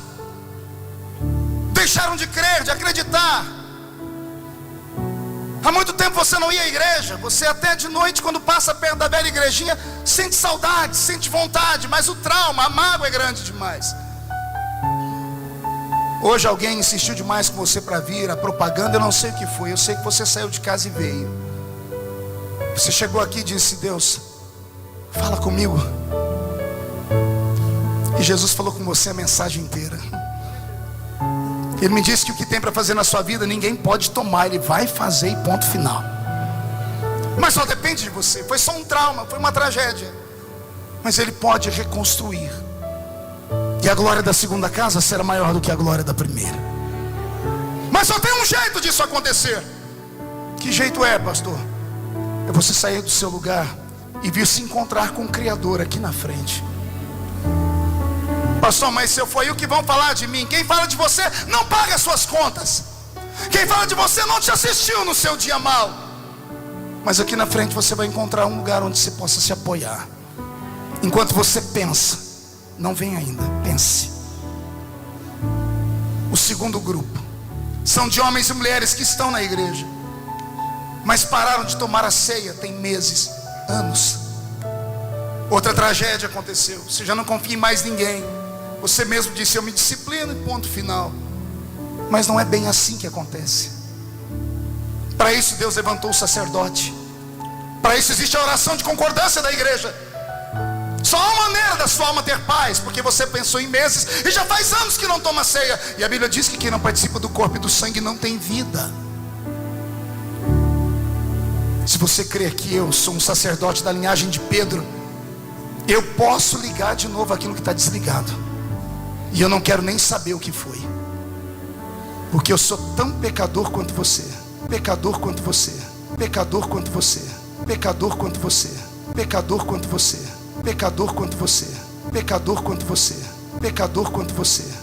deixaram de crer, de acreditar. Há muito tempo você não ia à igreja. Você até de noite, quando passa perto da velha igrejinha, sente saudade, sente vontade, mas o trauma, a mágoa é grande demais. Hoje alguém insistiu demais com você para vir. A propaganda, eu não sei o que foi. Eu sei que você saiu de casa e veio. Você chegou aqui e disse: Deus, fala comigo. E Jesus falou com você a mensagem inteira. Ele me disse que o que tem para fazer na sua vida ninguém pode tomar, Ele vai fazer e ponto final. Mas só depende de você. Foi só um trauma, foi uma tragédia, mas Ele pode reconstruir. E a glória da segunda casa será maior do que a glória da primeira. Mas só tem um jeito disso acontecer. Que jeito é, pastor? É você sair do seu lugar e vir se encontrar com o Criador aqui na frente. Pastor, mas se eu for aí, o que vão falar de mim? Quem fala de você não paga as suas contas. Quem fala de você não te assistiu no seu dia mal. Mas aqui na frente você vai encontrar um lugar onde você possa se apoiar. Enquanto você pensa, não vem ainda, pense. O segundo grupo são de homens e mulheres que estão na igreja, mas pararam de tomar a ceia tem meses, anos. Outra tragédia aconteceu. Você já não confia em mais ninguém. Você mesmo disse: eu me disciplino e ponto final. Mas não é bem assim que acontece. Para isso Deus levantou o sacerdote. Para isso existe a oração de concordância da igreja. Só há uma maneira da sua alma ter paz, porque você pensou em meses e já faz anos que não toma ceia. E a Bíblia diz que quem não participa do corpo e do sangue não tem vida. Se você crê que eu sou um sacerdote da linhagem de Pedro, eu posso ligar de novo aquilo que está desligado. E eu não quero nem saber o que foi. porque eu sou tão pecador quanto você, pecador quanto você, pecador quanto você, pecador quanto você, pecador quanto você, pecador quanto você, pecador quanto você, pecador quanto você.